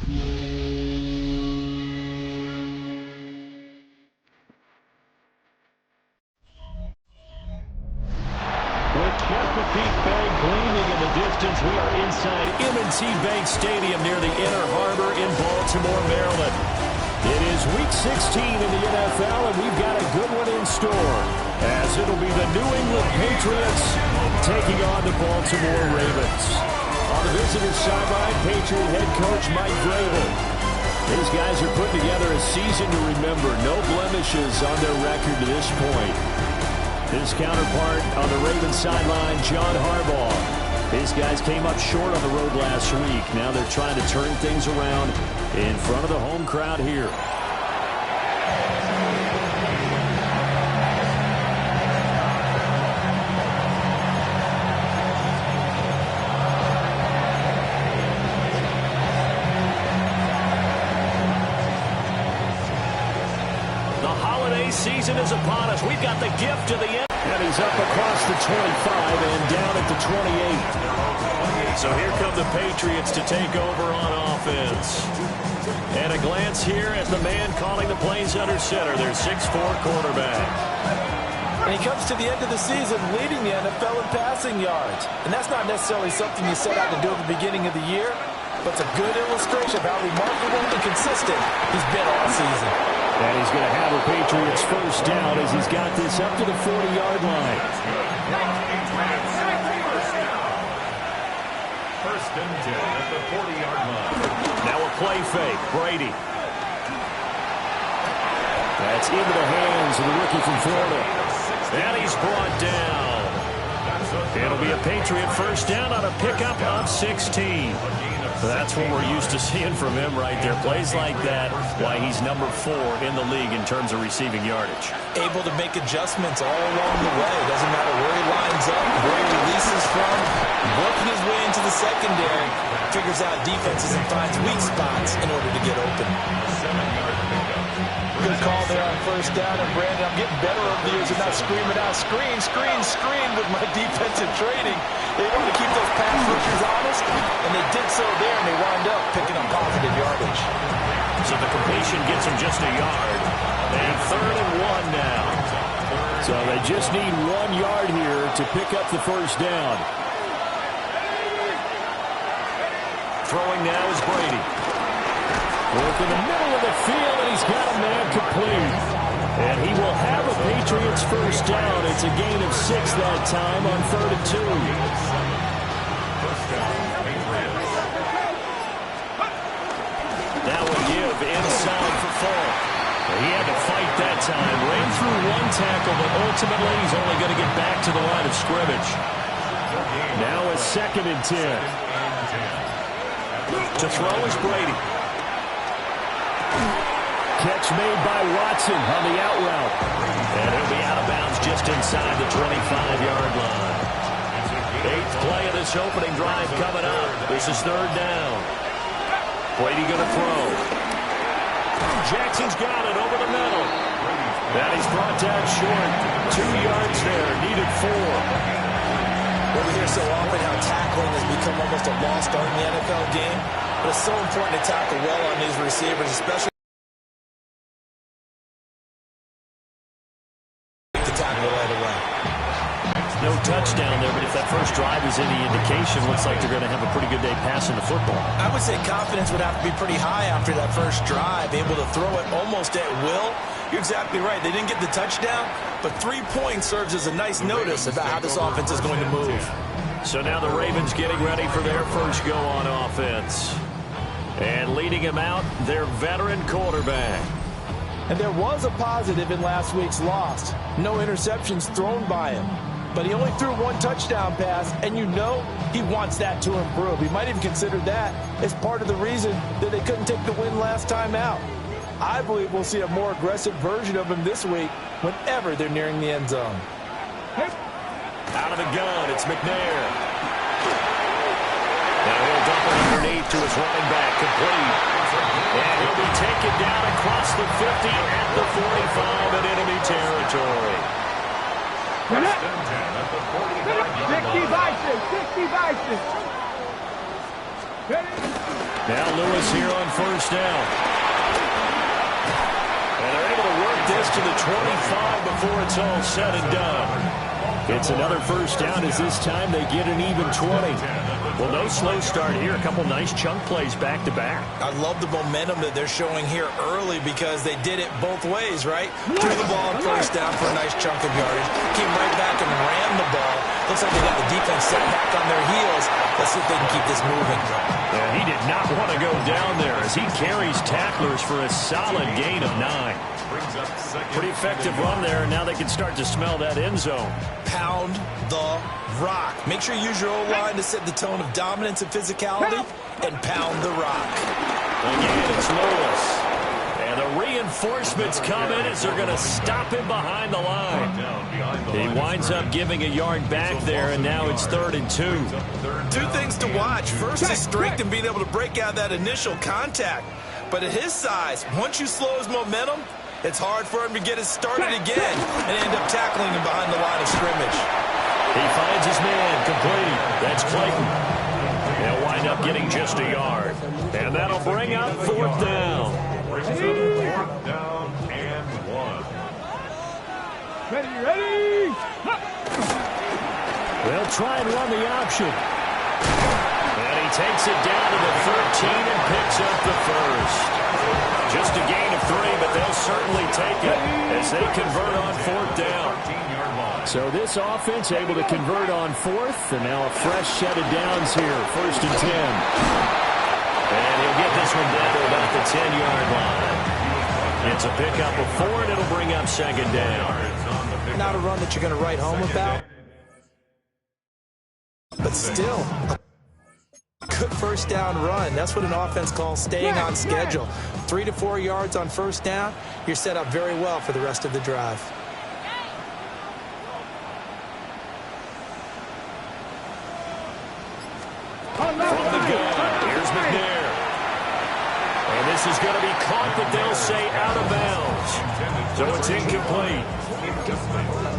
With Chesapeake Bay gleaming in the distance, we are inside M&T Bank Stadium near the Inner Harbor in Baltimore, Maryland. It is Week 16 in the NFL, and we've got a good one in store, as it'll be the New England Patriots taking on the Baltimore Ravens. On the visitor's sideline, Patriot head coach Mike Vrabel. These guys are putting together a season to remember. No blemishes on their record to this point. His counterpart on the Ravens sideline, John Harbaugh. These guys came up short on the road last week. Now they're trying to turn things around in front of the home crowd here. The holiday season is upon us. We've got the gift of the end. And he's up across the 25 and down at the 28. So here come the Patriots to take over on offense. And a glance here at the man calling the plays under center, their 6'4" quarterback. And he comes to the end of the season leading the NFL in passing yards. And that's not necessarily something you set out to do at the beginning of the year, but it's a good illustration of how remarkable and consistent he's been all season. And he's going to have a Patriots first down as he's got this up to the 40-yard line. First and 10 at the 40-yard line. Now a play fake. Brady. That's into the hands of the rookie from Florida. And he's brought down. It'll be a Patriot first down on a pickup of 16. That's what we're used to seeing from him right there. Plays like that, why he's number 4 in the league in terms of receiving yardage. Able to make adjustments all along the way. Doesn't matter where he lines up, where he releases from, working his way into the secondary, figures out defenses and finds weak spots in order to get open. Good call there on first down, and Brandon, I'm getting better over the years of not screaming out, screen, screen, screen with my defensive training. They want to keep those pass rushers honest, and they did so there, and they wound up picking up positive yardage. So the completion gets them just a yard. A 3rd and 1 now. So they just need 1 yard here to pick up the first down. Throwing now is Brady. Work in the middle of the field, and he's got a man complete. And he will have a Patriots first down. It's a gain of 6 that time on 3rd and 2. Now a give inside for Falk. He had to fight that time. Ran through 1 tackle, but ultimately he's only going to get back to the line of scrimmage. Now a 2nd and 10. To throw is Brady. Catch made by Watson on the out route. And he'll be out of bounds just inside the 25-yard line. 8th play of this opening drive coming up. This is 3rd down. Brady going to throw. Jackson's got it over the middle. And he's brought down short. 2 yards there. Needed 4. Well, we hear so often how tackling has become almost a lost art in the NFL game. But it's so important to tackle well on these receivers, especially to tackle right away. No touchdown there, but if that first drive is any indication, looks like they're going to have a pretty good day passing the football. I would say confidence would have to be pretty high after that first drive, able to throw it almost at will. You're exactly right. They didn't get the touchdown, but 3 points serves as a nice notice about how this offense is going to move. So now the Ravens getting ready for their first go on offense. And leading him out, their veteran quarterback. And there was a positive in last week's loss. No interceptions thrown by him. But he only threw 1 touchdown pass, and you know he wants that to improve. He might even consider that as part of the reason that they couldn't take the win last time out. I believe we'll see a more aggressive version of him this week whenever they're nearing the end zone. Out of the gun, it's McNair. Now he'll dump it underneath to his running back, complete. And he'll be taken down across the 50 at the 45 in enemy territory. 60 Bison, 60 Bison. Ready? Now Lewis here on first down. And they're able to work this to the 25 before it's all said and done. It's another first down as this time they get an even 20. Well, no slow start here. A couple nice chunk plays back-to-back. I love the momentum that they're showing here early because they did it both ways, right? Threw the ball on first down for a nice chunk of yardage. Came right back and ran the ball. Looks like they got the defense set back on their heels. Let's see if they can keep this moving. And he did not want to go down there as he carries tacklers for a solid gain of 9. Pretty effective run there, and now they can start to smell that end zone. Pound the rock. Make sure you use your O-line to set the tone of dominance and physicality, and pound the rock. Again, it's Lewis. And the reinforcements come in as they're going to stop him behind the line. He winds up giving a yard back there, and now it's 3rd and 2. Two things to watch. First, his strength in being able to break out that initial contact. But at his size, once you slow his momentum, it's hard for him to get it started again and end up tackling him behind the line of scrimmage. He finds his man complete. That's Clayton. They'll wind up getting just a yard. And that'll bring up 4th down. 4th down and 1. Ready. They'll try and run the option. And he takes it down to the 13 and picks up the first. Just a gain of 3, but they'll certainly take it as they convert on 4th down. So this offense able to convert on 4th, and now a fresh set of downs here, 1st and 10. And he'll get this one down to about the 10-yard line. It's a pickup of 4, and it'll bring up 2nd down. Not a run that you're going to write home about, but still a good first down run. That's what an offense calls staying on schedule. 3 to 4 yards on first down. You're set up very well for the rest of the drive. From the gun, here's McNair. And this is going to be caught, but they'll say out of bounds. So it's incomplete.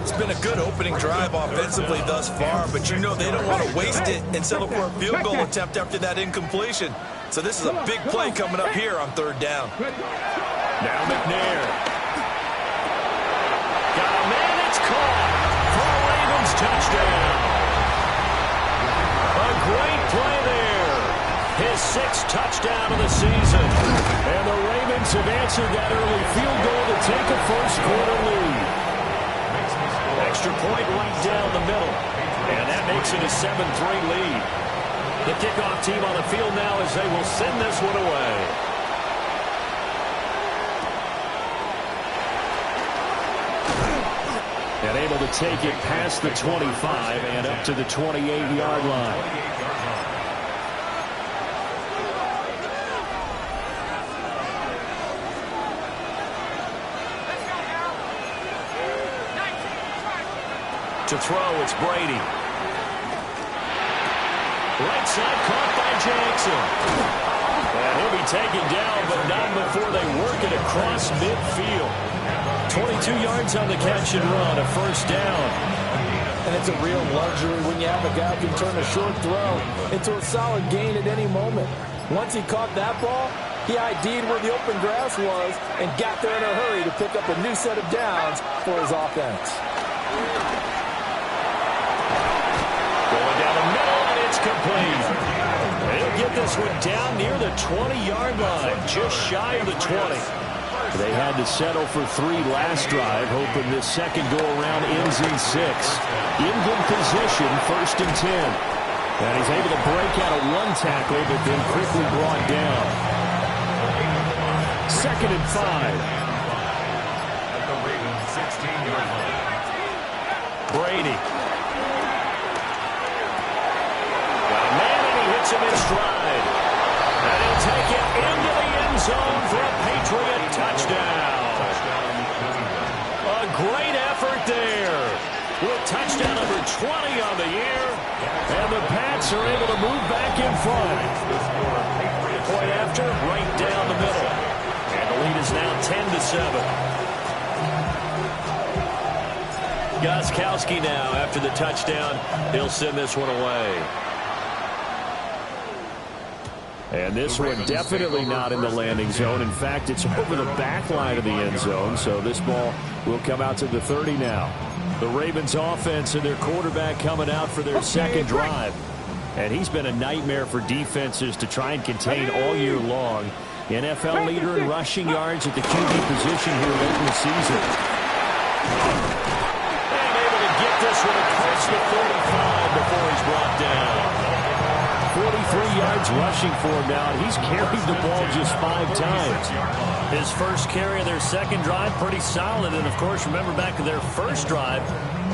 It's been a good opening drive offensively thus far, but you know they don't want to waste it and settle for a field goal attempt after that incompletion. So this is a big play coming up here on 3rd down. Now McNair. Got a man, it's caught for a Ravens touchdown. A great play there. His 6th touchdown of the season. And the Ravens have answered that early field goal to take a first-quarter lead. Extra point right down the middle. And that makes it a 7-3 lead. The kickoff team on the field now as they will send this one away. And able to take it past the 25 and up to the 28-yard line. To throw, it's Brady. Right side caught by Jackson. And he'll be taken down, but not before they work it across midfield. 22 yards on the catch and run, a first down. And it's a real luxury when you have a guy who can turn a short throw into a solid gain at any moment. Once he caught that ball, he ID'd where the open grass was and got there in a hurry to pick up a new set of downs for his offense. Going down the middle, and it's complete. They'll get this one down near the 20-yard line, just shy of the 20. They had to settle for 3 last drive, hoping this second go-around ends in 6. In good position, 1st and 10. And he's able to break out a 1 tackle, but then quickly brought down. 2nd and 5. At the Ravens 16-yard line. Brady. Got a man, and he hits him in stride. And he'll take it into the end zone for a Patriot touchdown. A great effort there. With touchdown number 20 on the year. And the Pats are able to move back in front. Point after, right down the middle. And the lead is now 10-7. Gostkowski now after the touchdown. He'll send this one away. And this one definitely not in the landing zone. In fact, it's over the back line of the end zone. So this ball will come out to the 30 now. The Ravens offense and their quarterback coming out for their second drive. And he's been a nightmare for defenses to try and contain all year long. NFL leader in rushing yards at the QB position here late in the season. And able to get this one across the 45 before he's brought down. 43 yards rushing for him now, and he's carried the ball just 5 times. His first carry of their second drive, pretty solid. And, of course, remember back to their first drive,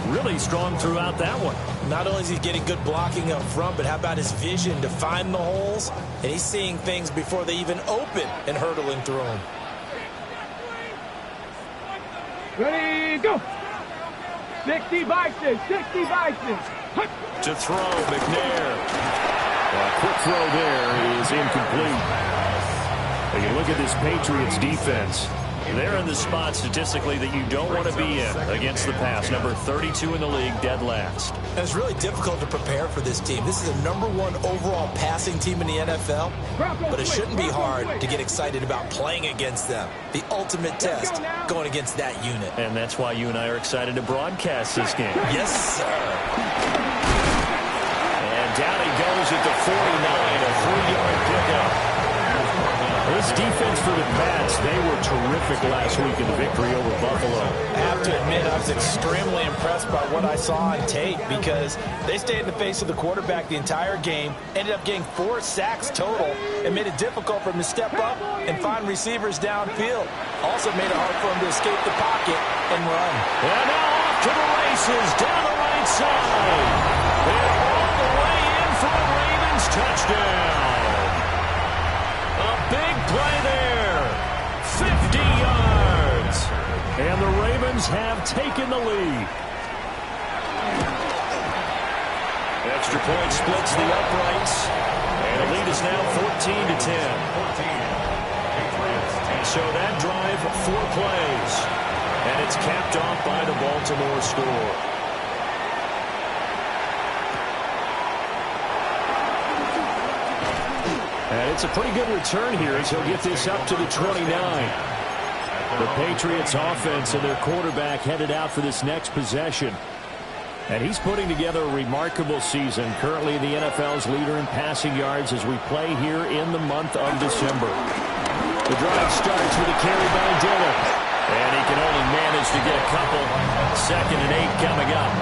really strong throughout that one. Not only is he getting good blocking up front, but how about his vision to find the holes? And he's seeing things before they even open and hurdling through them. Ready, go! 60 Bison, 60 Bison. To throw, McNair. A quick throw there is incomplete. You can look at this Patriots defense. They're in the spot statistically that you don't want to be in against the pass. Number 32 in the league, dead last. And it's really difficult to prepare for this team. This is a #1 overall passing team in the NFL, but it shouldn't be hard to get excited about playing against them. The ultimate test going against that unit. And that's why you and I are excited to broadcast this game. Yes, sir. And down he goes at the 49, a 3-yard pickup. This defense for the Pats, they were terrific last week in the victory over Buffalo. I have to admit, I was extremely impressed by what I saw on tape because they stayed in the face of the quarterback the entire game, ended up getting 4 sacks total, and made it difficult for him to step up and find receivers downfield. Also made it hard for him to escape the pocket and run. And now off to the races, down the right side. They're all the way in for a Ravens touchdown. A big play there. 50 yards. And the Ravens have taken the lead. Extra point splits the uprights. And the lead is now 14-10. So that drive, 4 plays. And it's capped off by the Baltimore score. And it's a pretty good return here as he'll get this up to the 29. The Patriots offense and their quarterback headed out for this next possession. And he's putting together a remarkable season, currently the NFL's leader in passing yards as we play here in the month of December. The drive starts with a carry by Dillon. And he can only manage to get a couple. 2nd and 8 coming up.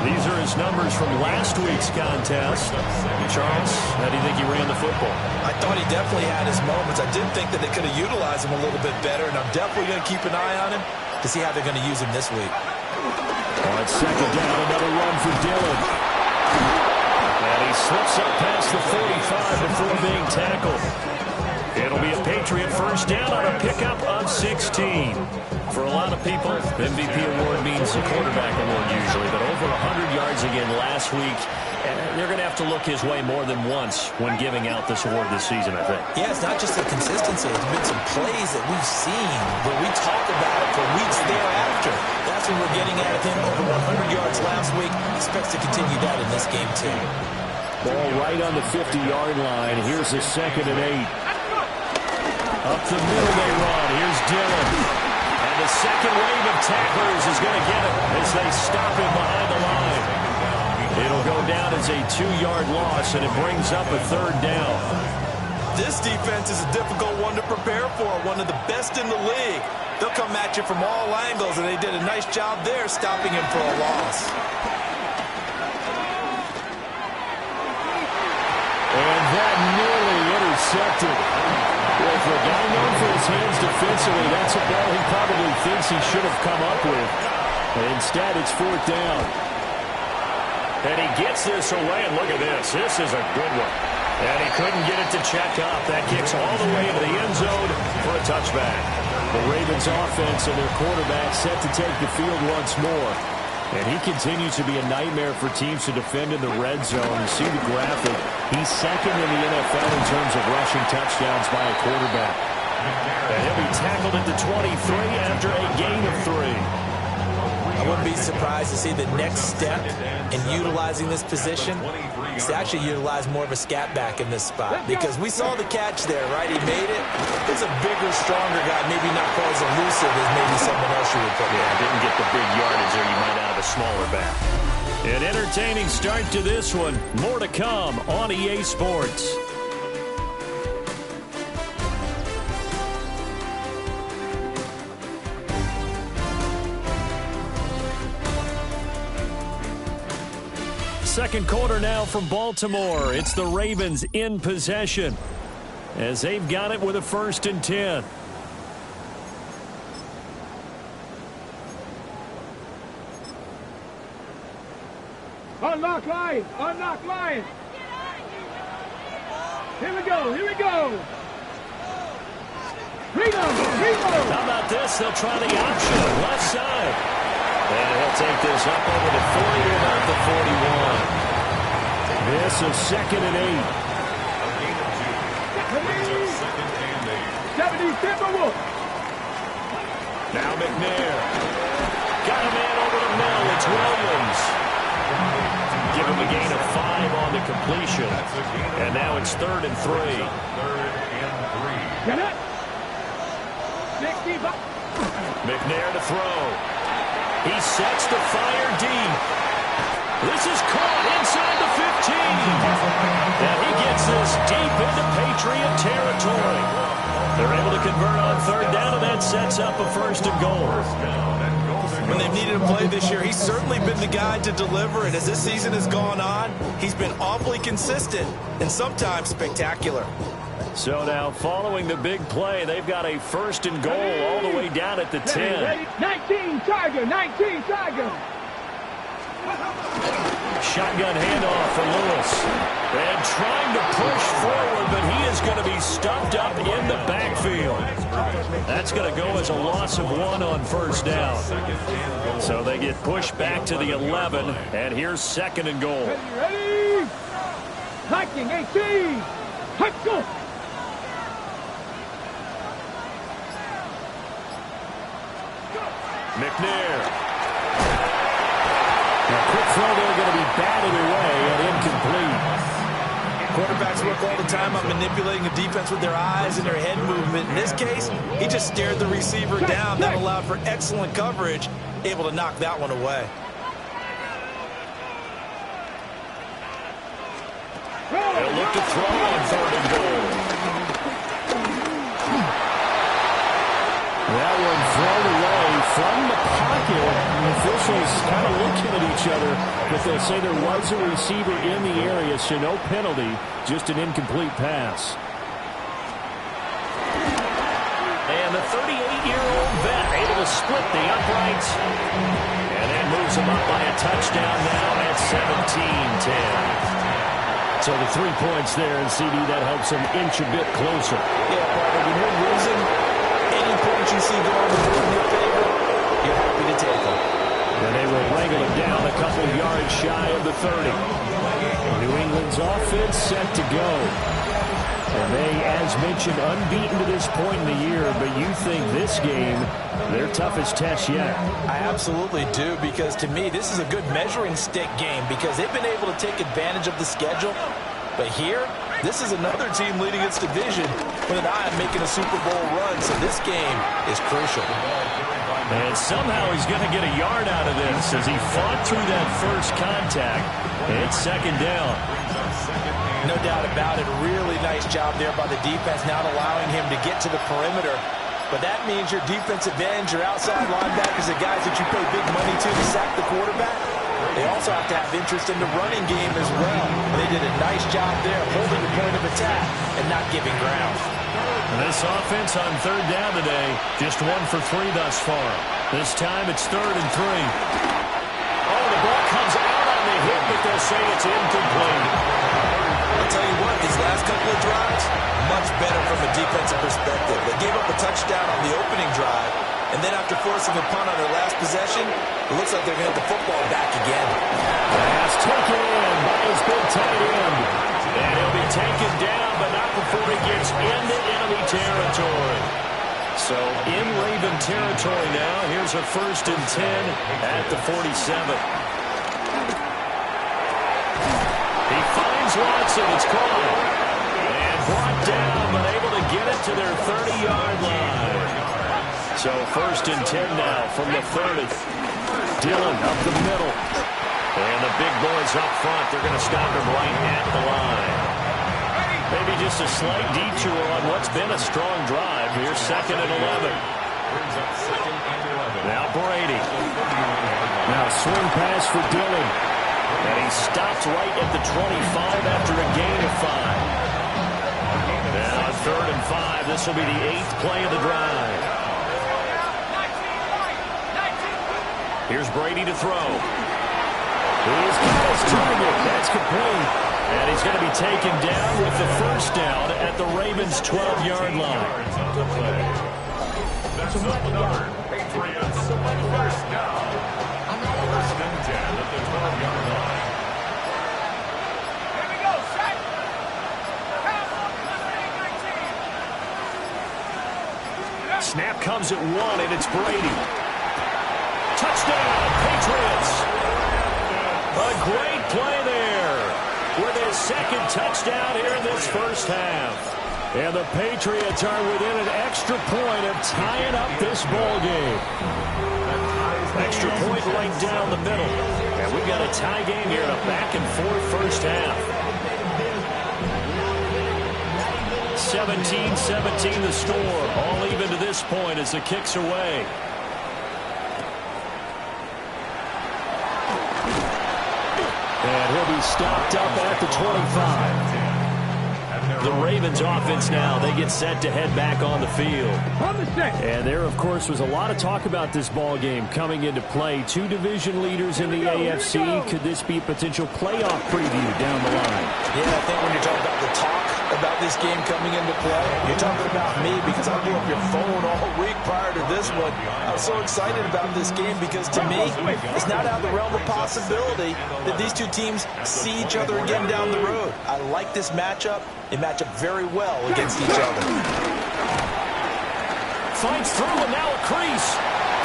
These are his numbers from last week's contest. Charles, how do you think he ran the football? I thought he definitely had his moments. I did think that they could have utilized him a little bit better, and I'm definitely going to keep an eye on him to see how they're going to use him this week. On 2nd down, another run for Dillon. And he slips up past the 45 before being tackled. It'll be a Patriot first down on a pickup of 16. For a lot of people, MVP award means the quarterback award usually, but over 100 yards again last week. And they're going to have to look his way more than once when giving out this award this season, I think. Yeah, it's not just the consistency. There's been some plays that we've seen where we talk about it for weeks thereafter. That's what we're getting at him. Over 100 yards last week. Expects to continue that in this game, too. Ball right on the 50-yard line. Here's the 2nd and 8. Up the middle they run. Here's Dillon. And the second wave of tacklers is going to get him as they stop him behind the line. It'll go down as a 2-yard loss, and it brings up a 3rd down. This defense is a difficult one to prepare for, one of the best in the league. They'll come at you from all angles, and they did a nice job there stopping him for a loss. And that nearly intercepted. Well, for a guy known for his hands defensively, that's a ball he probably thinks he should have come up with. But instead, it's 4th down. And he gets this away, and look at this. This is a good one. And he couldn't get it to check up. That kicks all the way into the end zone for a touchback. The Ravens offense and their quarterback set to take the field once more. And he continues to be a nightmare for teams to defend in the red zone. You see the graphic. He's 2nd in the NFL in terms of rushing touchdowns by a quarterback. And he'll be tackled at the 23 after a gain of 3. I wouldn't be surprised to see the next step in utilizing this position is to actually utilize more of a scat back in this spot. Because we saw the catch there, right? He made it. It's a bigger, stronger guy, maybe not quite as elusive as maybe someone else you would put in. Didn't get the big yardage there you might out of a smaller back. An entertaining start to this one. More to come on EA Sports. Second quarter now from Baltimore. It's the Ravens in possession as they've got it with a 1st and 10. Unlock Lions! Unlock Lions! Here we go! Here we go! Freedom! Freedom! How about this? They'll try the option. Left side. And he'll take this up over the 40 and out the 41. This is 2nd and 8. 70 Timberwolves! Now McNair. Got a man over the middle. It's Williams. Give him a gain of 5 on the completion. And now it's 3rd and 3. Get it! 65. McNair to throw. He sets the fire deep. This is caught inside the 15. And he gets this deep into Patriot territory. They're able to convert on 3rd down, and that sets up a 1st and goal. When they've needed to play this year, he's certainly been the guy to deliver, and as this season has gone on, he's been awfully consistent and sometimes spectacular. So now, following the big play, they've got a 1st and goal all the way down at the 10. Ready. 19 Tiger! 19 Tiger! Shotgun handoff for Lewis. And trying to push forward, but he is going to be stuffed up in the backfield. That's going to go as a loss of 1 on 1st down. So they get pushed back to the 11, and here's 2nd and goal. Ready? Hiking 18! Hike go! McNair. Now, quick throw there, going to be batted away and incomplete. Quarterbacks work all the time on manipulating the defense with their eyes and their head movement. In this case, he just stared the receiver down. That allowed for excellent coverage, able to knock that one away. They'll look to throw on 3rd and goal. That one thrown away from the pocket. The officials kind of looking at each other, but they'll say there was a receiver in the area, so no penalty, just an incomplete pass. And the 38-year-old vet able to split the uprights. And that moves him up by a touchdown now at 17-10. So the 3 points there, and CD, that helps him inch a bit closer. Yeah, partner, when you're losing, any points you see going in your favor, you're happy to take them. And they will wrangle it down a couple yards shy of the 30. New England's offense set to go. And they, as mentioned, unbeaten to this point in the year, but you think this game, their toughest test yet? I absolutely do, because to me, this is a good measuring stick game because they've been able to take advantage of the schedule. But here, this is another team leading its division with an eye on making a Super Bowl run, so this game is crucial. And somehow he's going to get a yard out of this as he fought through that first contact. It's 2nd down. No doubt about it. Really nice job there by the defense, not allowing him to get to the perimeter. But that means your defensive ends, your outside linebackers, the guys that you pay big money to sack the quarterback, they also have to have interest in the running game as well. They did a nice job there holding the point of attack and not giving ground. This offense on 3rd down today, just 1 for 3 thus far. This time it's 3rd and 3. Oh, the ball comes out on the hit, but they'll say it's incomplete. I'll tell you what, these last couple of drives, much better from a defensive perspective. They gave up a touchdown on the opening drive, and then after forcing a punt on their last possession, it looks like they're going to have the football back again. Pass taken in by his big tight end. And he'll be taken down, but not before he gets into enemy territory. So So in Raven territory now. Here's a 1st and 10 at the 47. He finds Watson. It's caught. And brought down, but able to get it to their 30-yard line. So 1st and 10 now from the 30. Dillon up the middle. And the big boys up front. They're going to stop him right at the line. Maybe just a slight detour on what's been a strong drive. Here's 2nd and 11. Now Brady. Now swing pass for Dillon. And he stops right at the 25 after a gain of 5. Now 3rd and 5. This will be the 8th play of the drive. Here's Brady to throw. He's got his target. That's complete. And he's going to be taken down with the 1st down at the Ravens' 12-yard line. That's another Patriots 1st down. 1st and 10 at the 12-yard line. Here we go, set. Snap comes at 1, and it's Brady. Touchdown, Patriots. A great play there with his 2nd touchdown here in this 1st half. And the Patriots are within an extra point of tying up this ball game. Extra point right down the middle. And we've got a tie game here in a back-and-forth 1st half. 17-17 the score. All even to this point as the kick's away. And he'll be stopped up at the 25. The Ravens offense now, they get set to head back on the field. And there, of course, was a lot of talk about this ball game coming into play. 2 division leaders in the AFC. Could this be a potential playoff preview down the line? Yeah, I think when you're talking about the talk about this game coming into play, you're talking about me because I blew up your phone all week prior to this one. I was so excited about this game because to me, it's not out of the realm of possibility that these 2 teams see each other again down the road. I like this matchup. They match up very well against each other. Finds through and now a crease.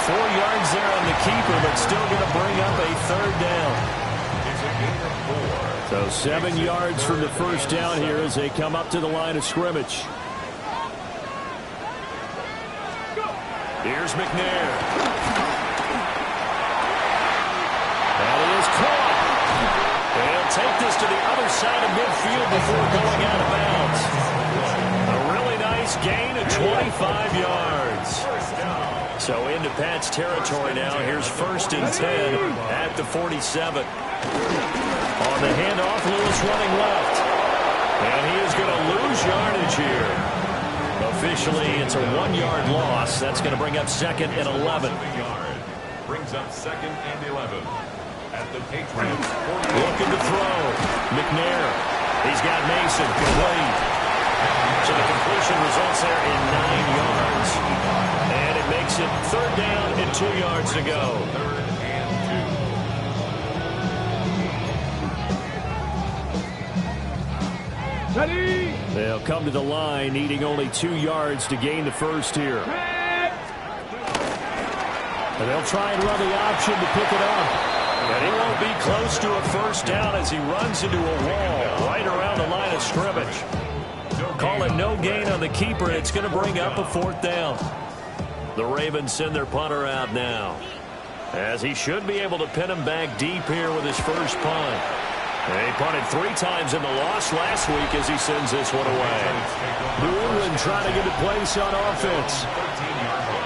4 yards there on the keeper, but still going to bring up a 3rd down. So 7 yards from the 1st down here as they come up to the line of scrimmage. Here's McNair. And he is caught. He'll take this to the other side of midfield before going out of bounds. A really nice gain of 25 yards. So into Pat's territory now. Here's 1st and 10 at the 47. On the handoff, Lewis running left. And he is going to lose yardage here. Officially, it's a 1-yard loss. That's going to bring up 2nd and 11. Brings up 2nd and 11. At the Patriots 40. Looking to throw. McNair. He's got Mason complete. So the completion results there in 9 yards. And it makes it 3rd down and 2 yards to go. 3rd and 2. Ready. They'll come to the line, needing only 2 yards to gain the 1st here. And they'll try and run the option to pick it up. And he won't be close to a 1st down as he runs into a wall right around the line of scrimmage. Call it no gain on the keeper, and it's going to bring up a 4th down. The Ravens send their punter out now, as he should be able to pin him back deep here with his 1st punt. And he punted 3 times in the loss last week as he sends this one away. New England trying to get a place on offense.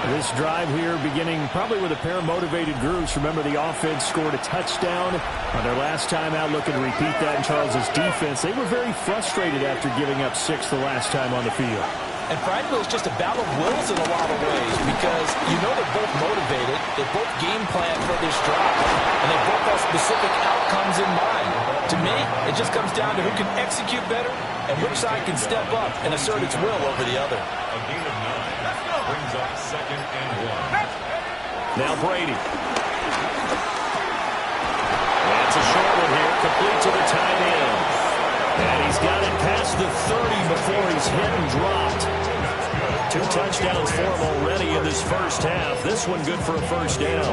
This drive here beginning probably with a pair of motivated groups. Remember, the offense scored a touchdown on their last time out. Looking to repeat that in Charles's defense. They were very frustrated after giving up 6 the last time on the field. And frankly, it's just a battle of wills in a lot of ways because you know they're both motivated. They both game plan for this drive, and they both have specific outcomes in mind. To me, it just comes down to who can execute better and which side can step up and assert its will over the other. A gain of 9 brings up 2nd and 1. Now Brady. That's a short one here, complete to the tight end. And he's got it past the 30 before he's hit and dropped. 2 touchdowns for him already in this first half. This one good for a first down.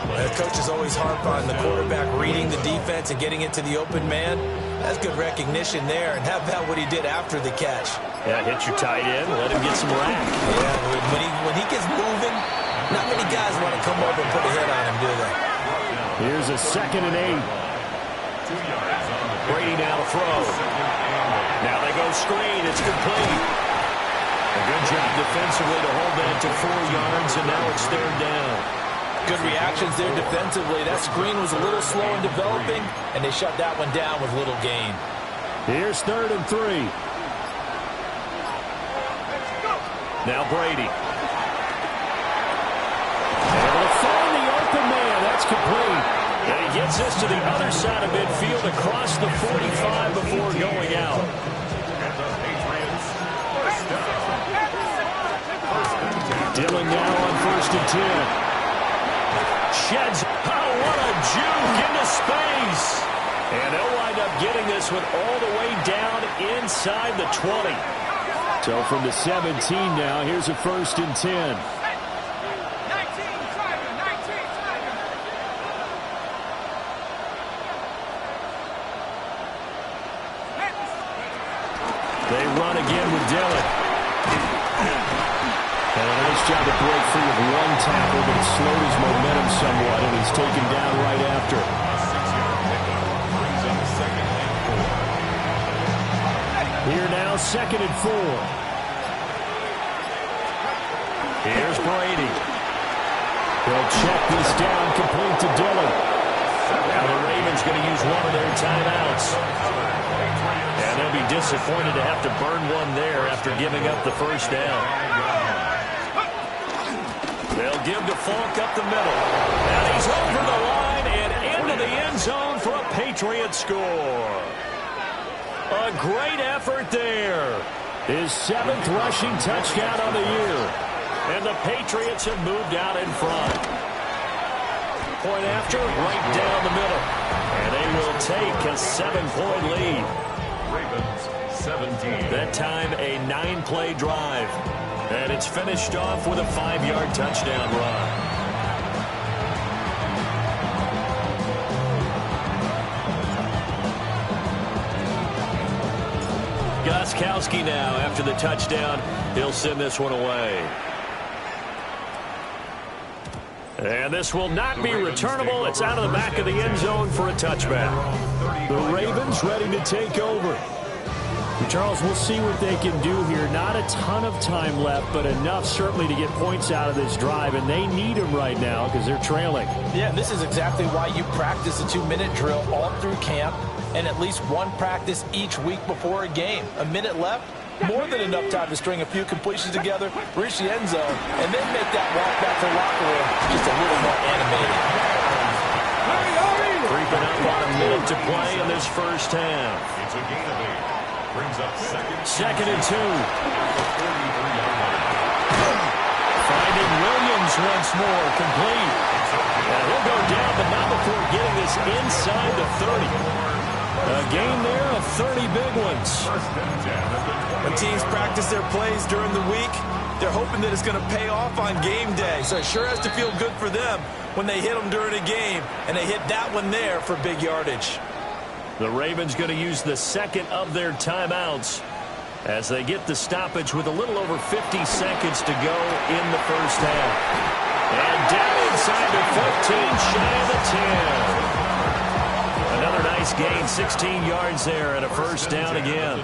The coach is always harp on the quarterback reading the defense and getting it to the open man. That's good recognition there. And how about what he did after the catch? Yeah, hit your tight end, let him get some rack. Yeah, when he gets moving, not many guys want to come over and put a hit on him, do they? Here's a 2nd and 8. Brady now to throw. Now they go screen. It's complete. A good job defensively to hold that to 4 yards, and now it's 3rd down. Good reactions there defensively. That screen was a little slow in developing, and they shut that one down with little gain. Here's 3rd and 3. Now Brady. Able to find the open man. That's complete. And he gets this to the other side of midfield across the 45 before going out. Dillon now on 1st and 10. Sheds. Oh, what a juke into space. And they'll wind up getting this one all the way down inside the 20. So from the 17 now, here's a 1st and 10. They run again with Dillon. And a nice job to break free of 1 tackle, but it slowed his momentum somewhat, and he's taken down right after. Here now, 2nd and 4. Here's Brady. They'll check this down, complete to Dillon. Now the Ravens going to use one of their timeouts. And they'll be disappointed to have to burn one there after giving up the first down. They'll give to Falk up the middle. And he's over the line and into the end zone for a Patriot score. A great effort there. His 7th rushing touchdown on the year. And the Patriots have moved out in front. Point after, right down the middle. And they will take a 7-point lead. Ravens 17. That time a 9-play drive. And it's finished off with a 5-yard touchdown run. Gostkowski now after the touchdown. He'll send this one away. And this will not be returnable. It's out of the back of the end zone for a touchback. The Ravens ready to take over. Charles, we'll see what they can do here. Not a ton of time left, but enough certainly to get points out of this drive, and they need them right now because they're trailing. Yeah, and this is exactly why you practice a 2-minute drill all through camp and at least one practice each week before a game. A minute left, more than enough time to string a few completions together, reach the end zone, and then make that walk back to the locker room just a little more animated. Creeping up on a minute to play in this first half. It's a gain of 8. Brings up 2nd and 2. Finding Williams once more, complete. And he'll go down, but not before getting this inside the 30. A gain there of 30 big ones. When teams practice their plays during the week, they're hoping that it's going to pay off on game day. So it sure has to feel good for them when they hit them during a game, and they hit that one there for big yardage. The Ravens going to use the 2nd of their timeouts as they get the stoppage with a little over 50 seconds to go in the first half. And down inside the 14, shy of the 10. Another nice gain, 16 yards there and a first down again.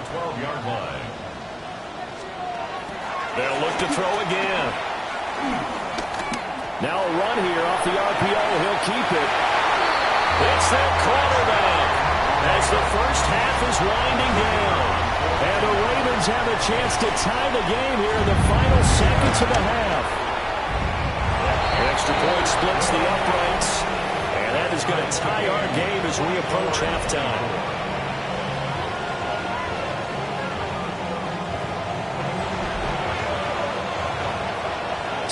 They'll look to throw again. Now a run here off the RPO. He'll keep it. It's that quarterback. As the first half is winding down. And the Ravens have a chance to tie the game here in the final seconds of the half. The extra point splits the uprights. And that is going to tie our game as we approach halftime.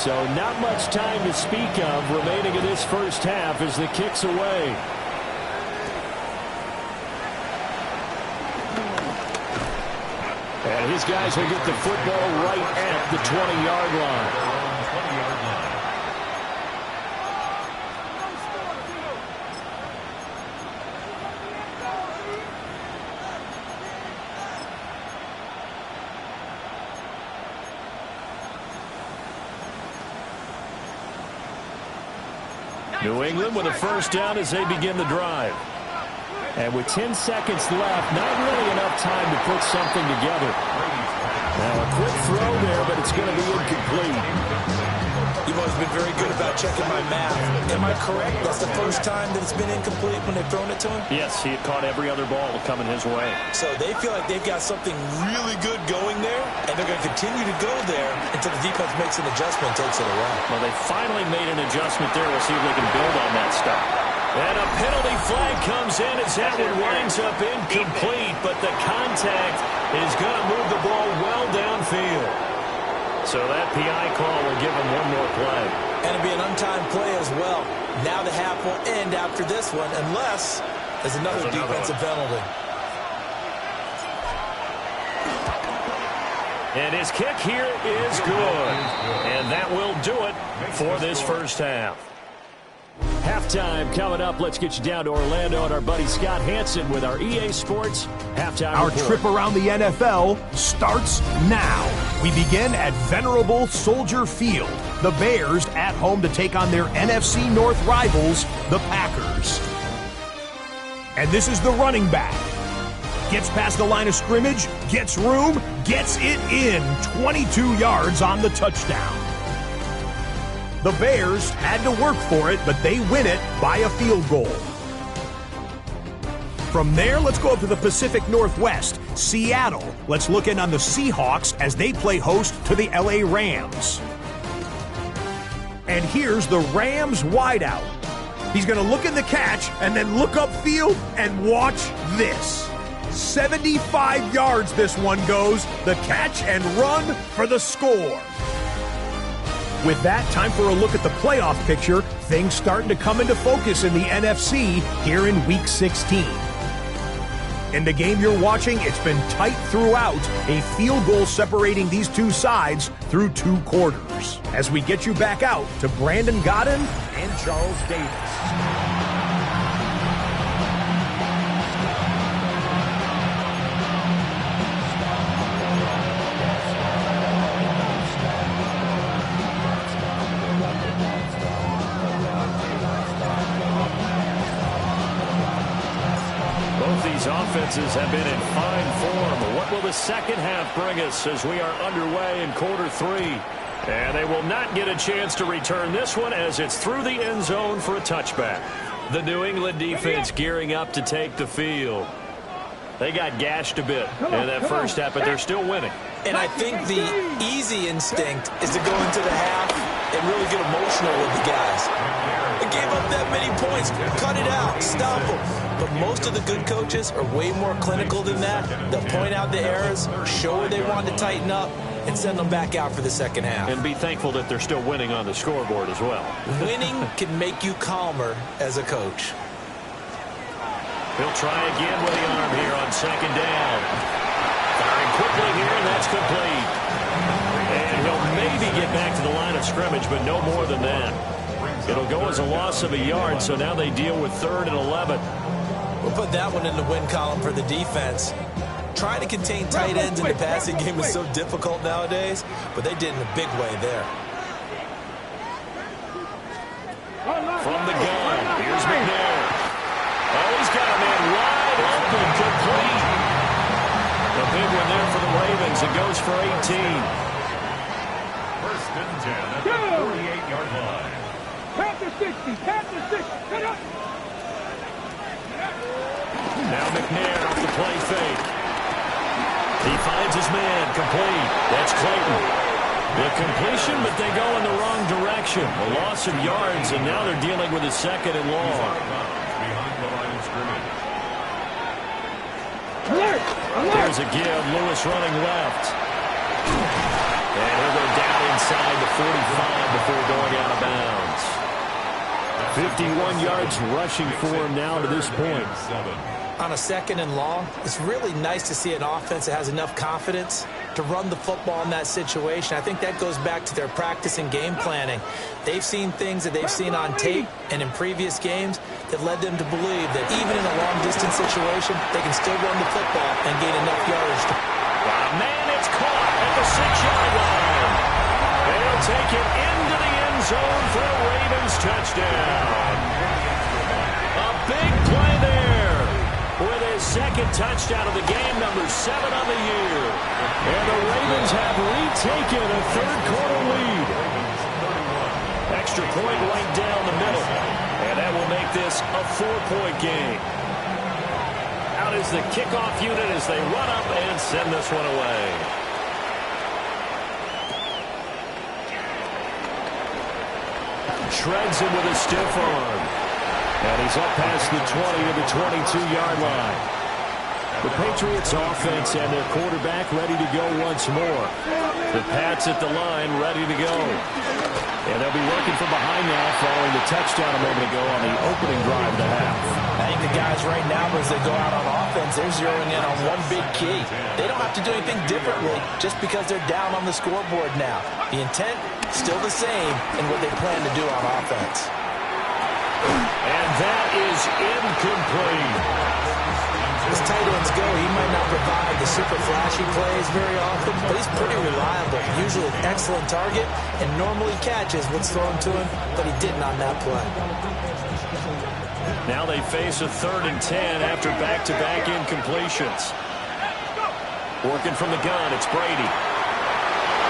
So not much time to speak of remaining in this first half as the kick's away. And And his guys will get the football right at the 20-yard line. 20-yard line. New England with a first down as they begin the drive. And with 10 seconds left, not really enough time to put something together. Now a quick throw there, but it's going to be incomplete. You've always been very good about checking my math. Am I correct? That's the first time that it's been incomplete when they've thrown it to him? Yes, he had caught every other ball coming his way. So they feel like they've got something really good going there, and they're going to continue to go there until the defense makes an adjustment and takes it away. Well, they finally made an adjustment there. We'll see if they can build on that stuff. And a penalty flag comes in as that one winds up incomplete, but the contact is going to move the ball well downfield. So that PI call will give them one more play. And it'll be an untimed play as well. Now the half will end after this one, unless there's another defensive penalty. And his kick here is good. And that will do it for this first half. Halftime coming up. Let's get you down to Orlando and our buddy Scott Hansen with our EA Sports Halftime Our report. trip around the NFL starts now. We begin at venerable Soldier Field. The Bears at home to take on their NFC North rivals, the Packers. And this is the running back. Gets past the line of scrimmage, gets room, gets it in. 22 yards on the touchdown. The Bears had to work for it, but they win it by a field goal. From there, let's go up to the Pacific Northwest, Seattle. Let's look in on the Seahawks as they play host to the LA Rams. And here's the Rams wideout. He's going to look in the catch and then look upfield and watch this. 75 yards this one goes. The catch and run for the score. With that, time for a look at the playoff picture. Things starting to come into focus in the NFC here in Week 16. In the game you're watching, it's been tight throughout. A field goal separating these two sides through 2 quarters. As we get you back out to Brandon Godden and Charles Davis. Offenses have been in fine form. What will the second half bring us as we are underway in quarter 3? And they will not get a chance to return this one as it's through the end zone for a touchback. The New England defense gearing up to take the field. They got gashed a bit in that first half, but they're still winning. And I think the easy instinct is to go into the half and really get emotional with the guys. They gave up that many points. Cut it out. Stop them. But most of the good coaches are way more clinical than that. They'll point out the errors, show where they want to tighten up, and send them back out for the second half. And be thankful that they're still winning on the scoreboard as well. Winning can make you calmer as a coach. He'll try again with the arm here on second down. Firing quickly here, and that's complete. And he'll maybe get back to the line of scrimmage, but no more than that. It'll go as a loss of a yard, so now they deal with 3rd and 11. We'll put that one in the win column for the defense. Trying to contain tight ends in the passing game is so difficult nowadays, but they did in a big way there. From the gun, here's McNair. Oh, he's got a man wide open, complete. A big one there for the Ravens. It goes for 18. 1st and 10 at the 48-yard line. Panther 60, Panther 60, get up! Now McNair off the play fake. He finds his man, complete. That's Clayton. The completion, but they go in the wrong direction. A loss of yards, and now they're dealing with a 2nd and long. Behind the line of scrimmage. There's a give. Lewis running left. And he'll go down inside the 45 before going out of bounds. 51 yards rushing for him now to this point. On a 2nd and long, it's really nice to see an offense that has enough confidence to run the football in that situation. I think that goes back to their practice and game planning. They've seen things that they've seen on tape and in previous games that led them to believe that even in a long-distance situation, they can still run the football and gain enough yardage. Man, it's caught at the 6-yard line. They'll take it into the end zone for a Ravens touchdown. A big play there with his 2nd touchdown of the game, number 7 on the year. And the Ravens have retaken a 3rd-quarter lead. Extra point right down the middle. And that will make this a 4-point game. Out is the kickoff unit as they run up and send this one away. Shreds him with a stiff arm. And he's up past the 20 to the 22-yard line. The Patriots offense and their quarterback ready to go once more. The Pats at the line ready to go. And they'll be working from behind now following the touchdown a moment ago on the opening drive of the half. I think the guys right now, as they go out on offense, they're zeroing in on one big key. They don't have to do anything differently just because they're down on the scoreboard now. The intent, still the same in what they plan to do on offense. And that is incomplete. As tight ends go, he might not provide the super flashy plays very often, but he's pretty reliable. Usually an excellent target and normally catches what's thrown to him, but he didn't on that play. Now they face a 3rd and 10 after back-to-back incompletions. Working from the gun, it's Brady.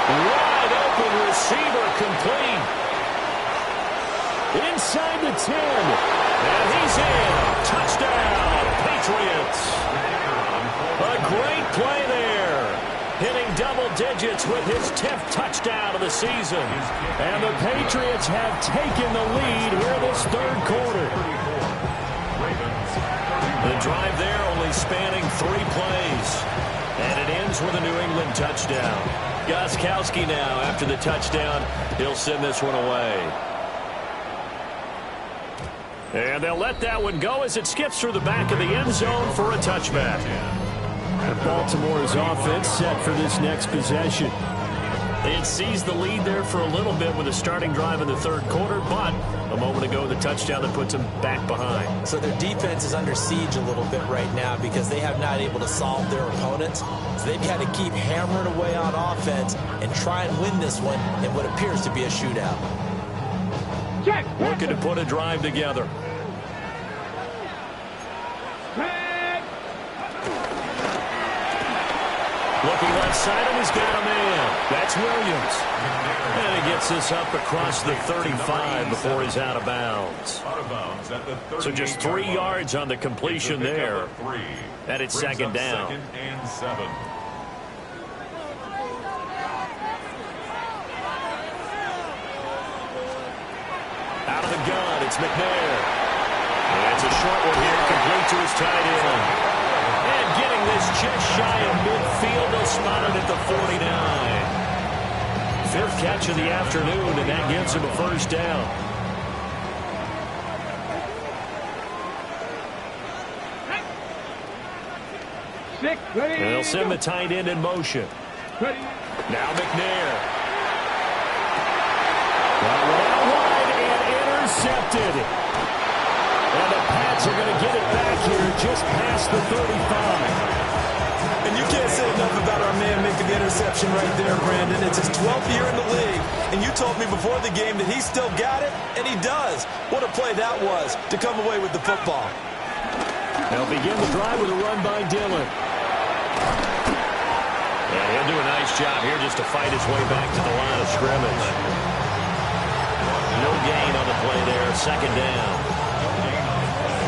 Wide open receiver complete. Inside the 10. And he's in. Touchdown, Patriots. A great play there. Hitting double digits with his 10th touchdown of the season. And the Patriots have taken the lead here this 3rd quarter. The drive there only spanning 3 plays. And it ends with a New England touchdown. Gostkowski now after the touchdown. He'll send this one away. And they'll let that one go as it skips through the back of the end zone for a touchback. And Baltimore's offense set for this next possession. It seized the lead there for a little bit with a starting drive in the 3rd quarter, but a moment ago the touchdown that puts them back behind. So their defense is under siege a little bit right now because they have not able to solve their opponents. So they've had to keep hammering away on offense and try and win this one in what appears to be a shootout. Looking to put a drive together. Looking left side, and he's got a man. That's Williams. And he gets this up across the 35 before he's out of bounds. So just 3 yards on the completion there. And it's 2nd down. 2nd and 7. Out of the gun, it's McNair. And it's a short one here, complete to his tight end. And getting this just shy of midfield, they'll spot it at the 49. 5th catch of the afternoon, and that gives him a 1st down. And they'll send the tight end in motion. Now McNair. That one out wide and intercepted. And the Pats are going to get it back here just past the 35. And you can't say enough about our man making the interception right there, Brandon. It's his 12th year in the league, and you told me before the game that he still got it, and he does. What a play that was to come away with the football. They'll begin the drive with a run by Dillon. And he'll do a nice job here just to fight his way back to the line of scrimmage. No gain on the play there, 2nd down.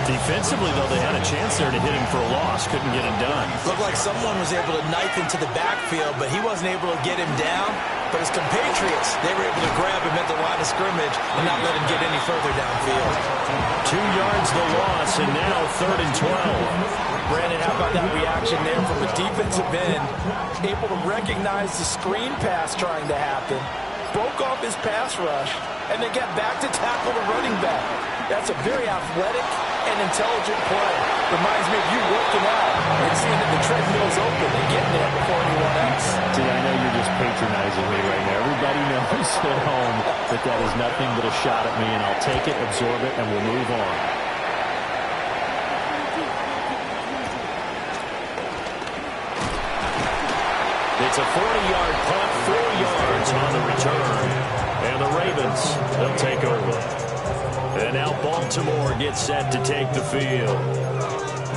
Defensively, though, they had a chance there to hit him for a loss. Couldn't get it done. Looked like someone was able to knife into the backfield, but he wasn't able to get him down. But his compatriots, they were able to grab him at the line of scrimmage and not let him get any further downfield. 2 yards the loss, and now 3rd and 12. Brandon, how about that reaction there from the defensive end? Able to recognize the screen pass trying to happen, broke off his pass rush, and then got back to tackle the running back. That's a very athletic and intelligent play. Reminds me of you working out and seeing that the treadmill's open and getting there before anyone else. See, I know you're just patronizing me right now. Everybody knows at home that that is nothing but a shot at me, and I'll take it, absorb it, and we'll move on. It's a 40-yard punt, 4 yards on the return. And the Ravens, they'll take over. And now Baltimore gets set to take the field.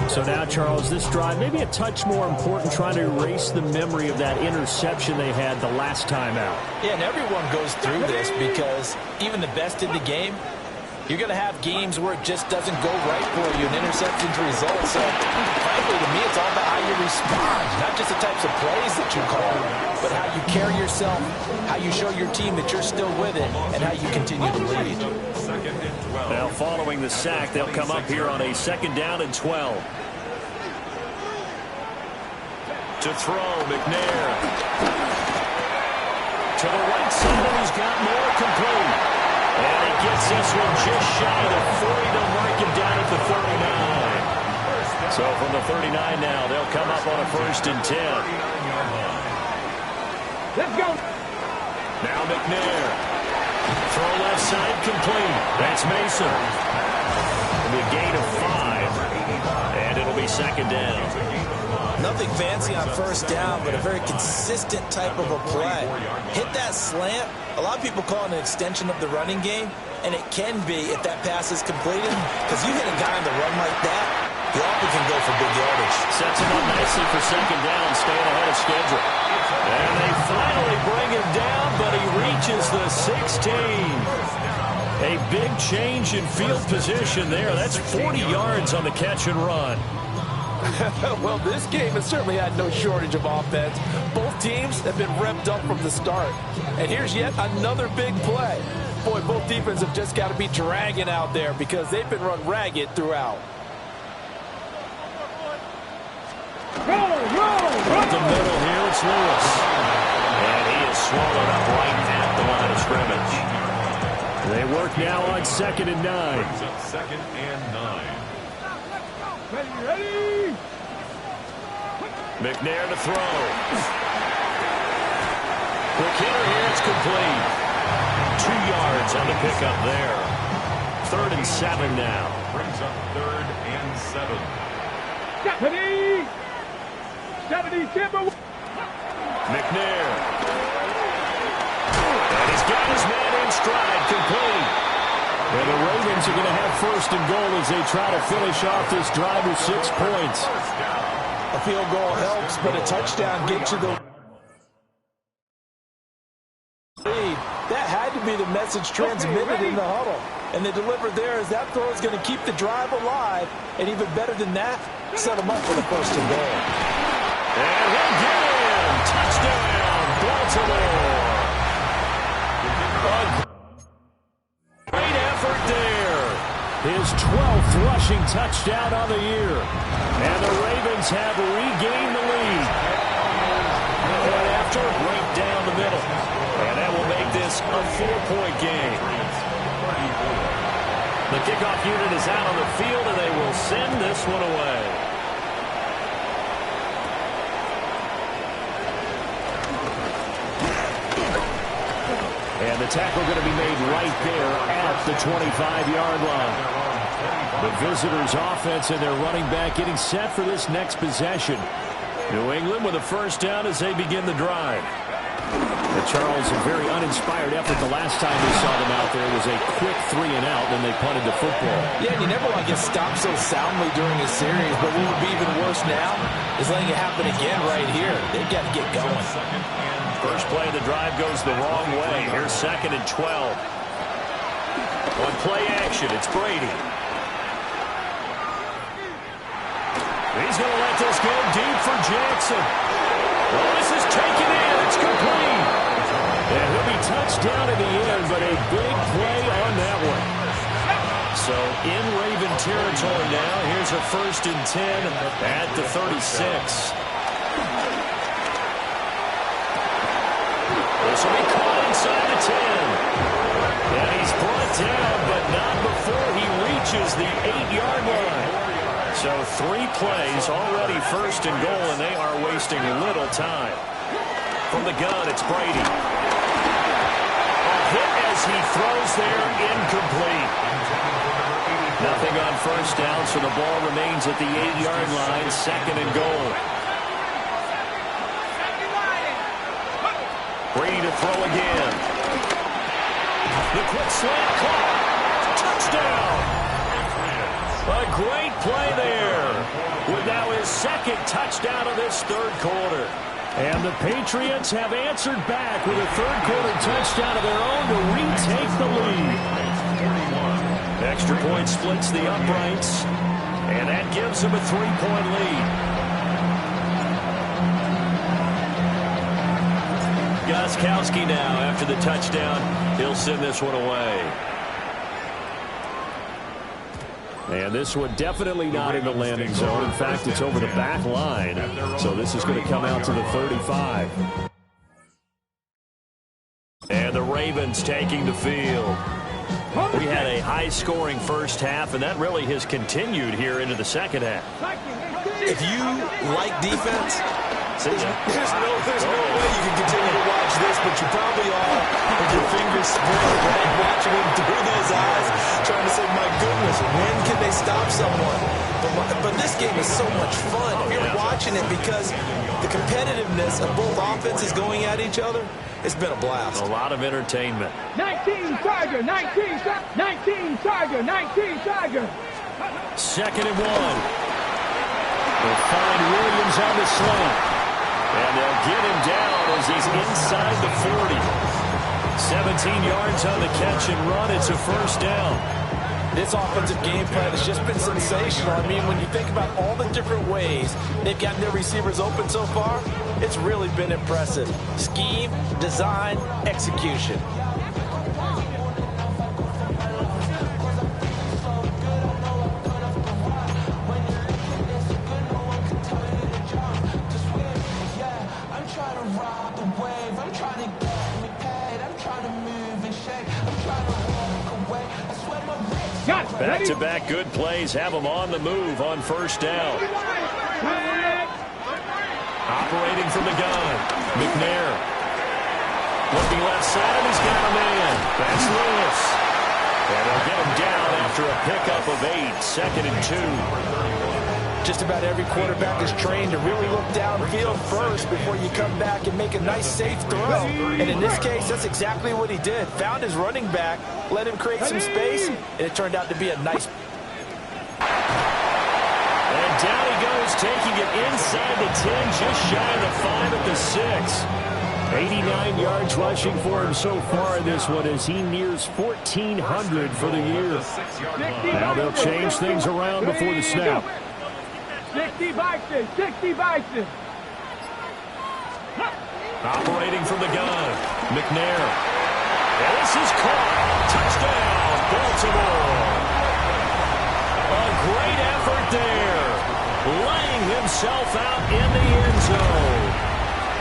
So now, Charles, this drive maybe a touch more important, trying to erase the memory of that interception they had the last time out. Yeah, and everyone goes through this because even the best in the game, you're going to have games where it just doesn't go right for you, and interceptions result. So, frankly, to me, it's all about how you respond, not just the types of plays that you call, but how you carry yourself, how you show your team that you're still with it, and how you continue to lead. Now, following the sack, they'll come up here on a 2nd down and 12. To throw, McNair. To the right side, and he's got more complete. And he gets this one just shy of 40. They'll mark him down at the 39. So from the 39 now, they'll come up on a 1st and 10. Let's go. Now McNair. Throw left side complete. That's Mason. It'll be a gain of 5. And it'll be 2nd down. Nothing fancy on 1st down, but a very consistent type of a play. Hit that slant. A lot of people call it an extension of the running game, and it can be if that pass is completed, because you hit a guy on the run like that, he often can go for big yardage. Sets him up nicely for 2nd down, staying ahead of schedule. And they finally bring him down, but he reaches the 16. A big change in field position there. That's 40 yards on the catch and run. Well, this game has certainly had no shortage of offense. Both teams have been revved up from the start. And here's yet another big play. Boy, both defenses have just got to be dragging out there because they've been run ragged throughout. Up the middle here, it's Lewis. And he is swallowed up right at the line of scrimmage. They work now on 2nd and 9. Brings up 2nd and 9. Ready. McNair to throw. Quick hitter here, it's complete. 2 yards on the pickup there. 3rd and 7 now. Brings up 3rd and 7. 70 Timber. McNair. And he's got his man in stride, complete. And the Ravens are going to have 1st and goal as they try to finish off this drive with 6 points. A field goal helps, but a touchdown gets you the lead. That had to be the message transmitted in the huddle. And they delivered there as that throw is going to keep the drive alive. And even better than that, set them up for the 1st and goal. And he'll get in. Touchdown, Baltimore. Great effort there. His 12th rushing touchdown on the year. And the Ravens have regained the lead. And after, right down the middle. And that will make this a 4-point game. The kickoff unit is out on the field, and they will send this one away. And the tackle going to be made right there at the 25-yard line. The visitors' offense and their running back getting set for this next possession. New England with a 1st down as they begin the drive. And Charles, a very uninspired effort the last time we saw them out there was a quick 3 and out, then they punted the football. Yeah, and you never want to get stopped so soundly during a series, but what would be even worse now is letting it happen again right here. They've got to get going. First play of the drive goes the wrong way. Here's 2nd and 12. On play action, it's Brady. He's going to let this go deep for Jackson. Well, this is taken in. It's complete. And he'll be touched down in the end, but a big play on that one. So in Raven territory now. Here's a 1st and 10 at the 36. This will be caught inside the 10. And he's brought down, but not before he reaches the 8-yard line. 3 plays, already first and goal, and they are wasting little time. From the gun, it's Brady. A hit as he throws there, incomplete. Nothing on first down, so the ball remains at the 8-yard line, second and goal. Brady to throw again. The quick slant caught. Touchdown. A great play there. With now his second touchdown of this third quarter. And the Patriots have answered back with a third-quarter touchdown of their own to retake the lead. Extra point splits the uprights, and that gives them a 3-point lead. Gostkowski now after the touchdown. He'll send this one away. And this one definitely not in the landing zone. In fact, it's over the back line. So this is going to come out to the 35. And the Ravens taking the field. We had a high-scoring first half, and that really has continued here into the second half. If you like defense, there's no way you can continue to watch this, but you probably are with your fingers spread, right, watching him through those eyes, trying to say, my goodness, when can they stop someone? But this game is so much fun. You're watching it because the competitiveness of both offenses going at each other, it's been a blast. A lot of entertainment. 19 Tiger, 19 Tiger, 19 Tiger. Second and 1. They'll find Williams on the slant. And they'll get him down as he's inside the 40. 17 yards on the catch and run. It's a first down. This offensive game plan has just been sensational. I mean, when you think about all the different ways they've gotten their receivers open so far, it's really been impressive. Scheme, design, execution. Back-to-back good plays have them on the move on first down. Operating from the gun, McNair. Looking left side, he's got a man. That's Lewis. And they'll get him down after a pickup of 8, second and 2. Just about every quarterback is trained to really look downfield first before you come back and make a nice, safe throw. And in this case, that's exactly what he did. Found his running back, let him create some space, and it turned out to be a nice. And down he goes, taking it inside the 10, just shy of the 5 at the 6. 89 yards rushing for him so far in this one as he nears 1,400 for the year. Now they'll change things around before the snap. 60 Bison, 60 Bison. Operating from the gun, McNair. And this is caught. Touchdown, Baltimore. A great effort there. Laying himself out in the end zone.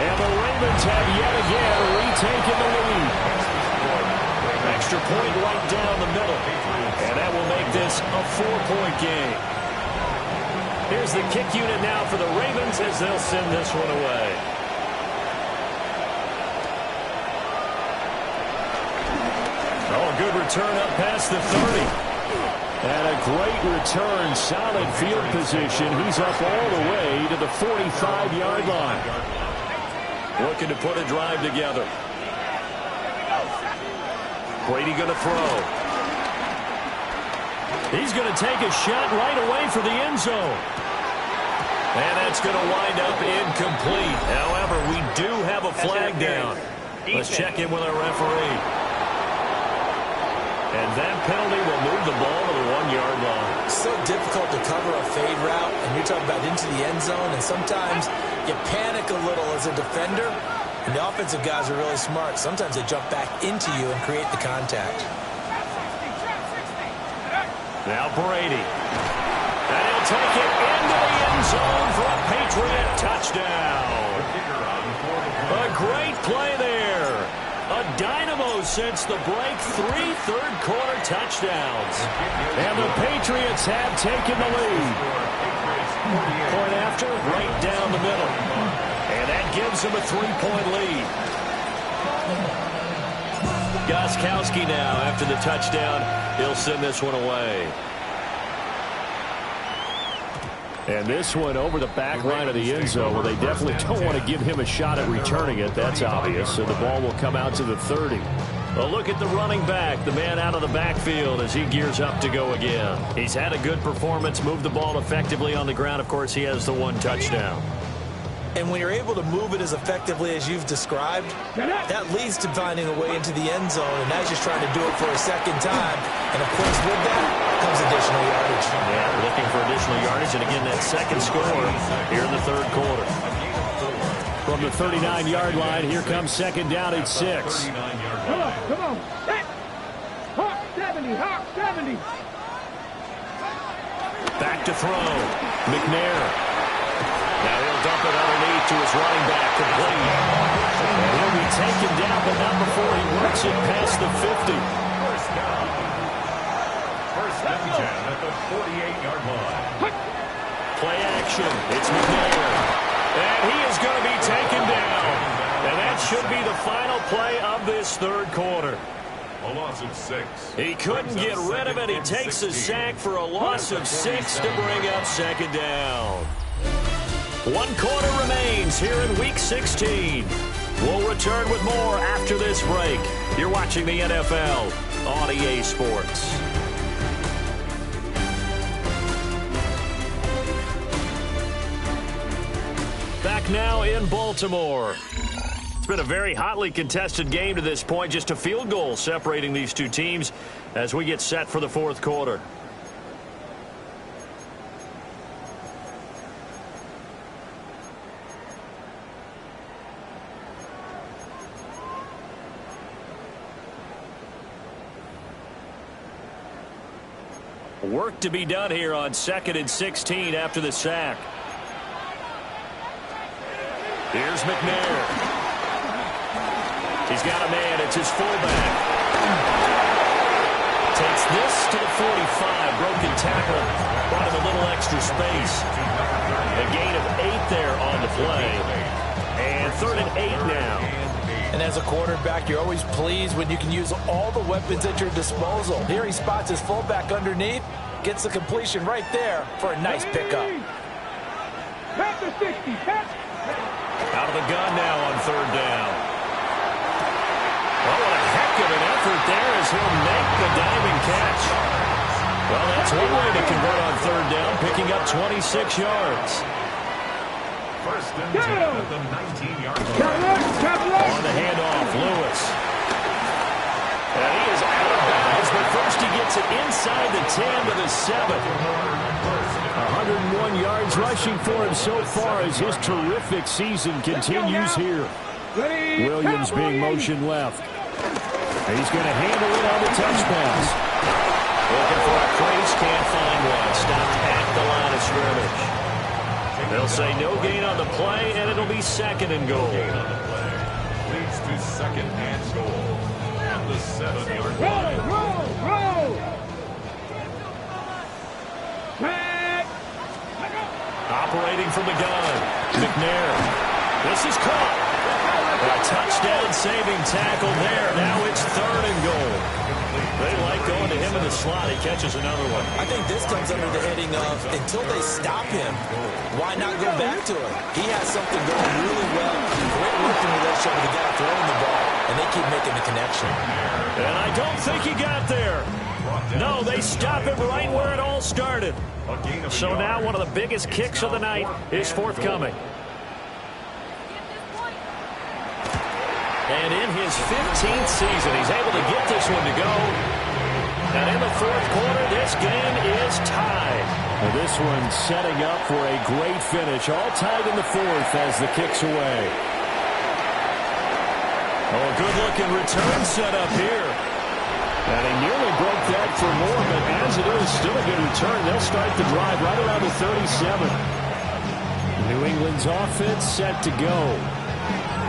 And the Ravens have yet again retaken the lead. Extra point right down the middle. And that will make this a 4-point game. Here's the kick unit now for the Ravens as they'll send this one away. Oh, good return up past the 30. And a great return, solid field position. He's up all the way to the 45-yard line. Looking to put a drive together. Brady going to throw. He's going to take a shot right away for the end zone. And that's going to wind up incomplete. However, we do have a flag down. Let's check in with our referee. And that penalty will move the ball to the 1-yard line. So difficult to cover a fade route, and you're talking about into the end zone, and sometimes you panic a little as a defender, and the offensive guys are really smart. Sometimes they jump back into you and create the contact. Now Brady. And he'll take it into the end zone for a Patriot touchdown. A great play there. A dynamo 0 since the break. 3 third-quarter touchdowns. And the Patriots have taken the lead. Point after, right down the middle. And that gives them a 3-point lead. Gostkowski now, after the touchdown, he'll send this one away. And this one over the back line of the end zone. Well, they definitely don't want to give him a shot at returning it. That's obvious. So the ball will come out to the 30. Well, look at the running back, the man out of the backfield as he gears up to go again. He's had a good performance, moved the ball effectively on the ground. Of course, he has the 1 touchdown. And when you're able to move it as effectively as you've described, that leads to finding a way into the end zone, and now he's just trying to do it for a second time. And, of course, with that comes additional yardage. Yeah, looking for additional yardage, and again, that second score here in the third quarter. From the 39-yard line, here comes second down at 6. Come on. Hawk 70, Hawk 70. Back to throw. McNair. Now he'll dump it underneath to his running back, complete. And he'll be taken down, but not before he works it past the 50. First down. First and 10 at the 48-yard line. Play action. It's McNair. And he is going to be taken down. And that should be the final play of this third quarter. A loss of 6. He couldn't get rid of it. He takes a sack for a loss of 6 to bring up second down. 1 quarter remains here in Week 16. We'll return with more after this break. You're watching the NFL on EA Sports. Back now in Baltimore. It's been a very hotly contested game to this point. Just a field goal separating these two teams as we get set for the fourth quarter. Work to be done here on 2nd and 16 after the sack. Here's McNair. He's got a man. It's his fullback. Takes this to the 45. Broken tackle. Brought him a little extra space. A gain of 8 there on the play. And 3rd and 8 now. And as a quarterback, you're always pleased when you can use all the weapons at your disposal. Here he spots his fullback underneath, gets the completion right there for a nice pickup. Back to 60. Out of the gun now on 3rd down. Well, what a heck of an effort there as he'll make the diving catch. Well, that's one way to convert on 3rd down, picking up 26 yards. First and 10 at the 19-yard line. On the handoff, Lewis. And he is out of bounds, but first he gets it inside the 10 to the 7. 101 yards rushing for him so far as his terrific season continues here. Williams being motion left. He's going to handle it on the touch pass. Looking for a crease, can't find one. Stopped at the line of scrimmage. They'll say no gain on the play, and it'll be 2nd and goal. Leads to 2nd and goal. At the 7-yard line. Roll. Operating from the gun. McNair. This is caught. A touchdown-saving tackle there. Now it's 3rd and goal. They like going to him in the slot. He catches another one. I think this comes under the heading of, until they stop him, why not go back to him? He has something going really well. Great working relationship with the guy throwing the ball, and they keep making the connection. And I don't think he got there. No, they stop him right where it all started. So now one of the biggest kicks of the night is forthcoming. And in his 15th season, he's able to get this one to go. And in the fourth quarter, this game is tied. And this one setting up for a great finish. All tied in the fourth as the kick's away. Oh, a good-looking return set up here. And he nearly broke that for more, but as it is, still a good return. They'll start the drive right around the 37. New England's offense set to go.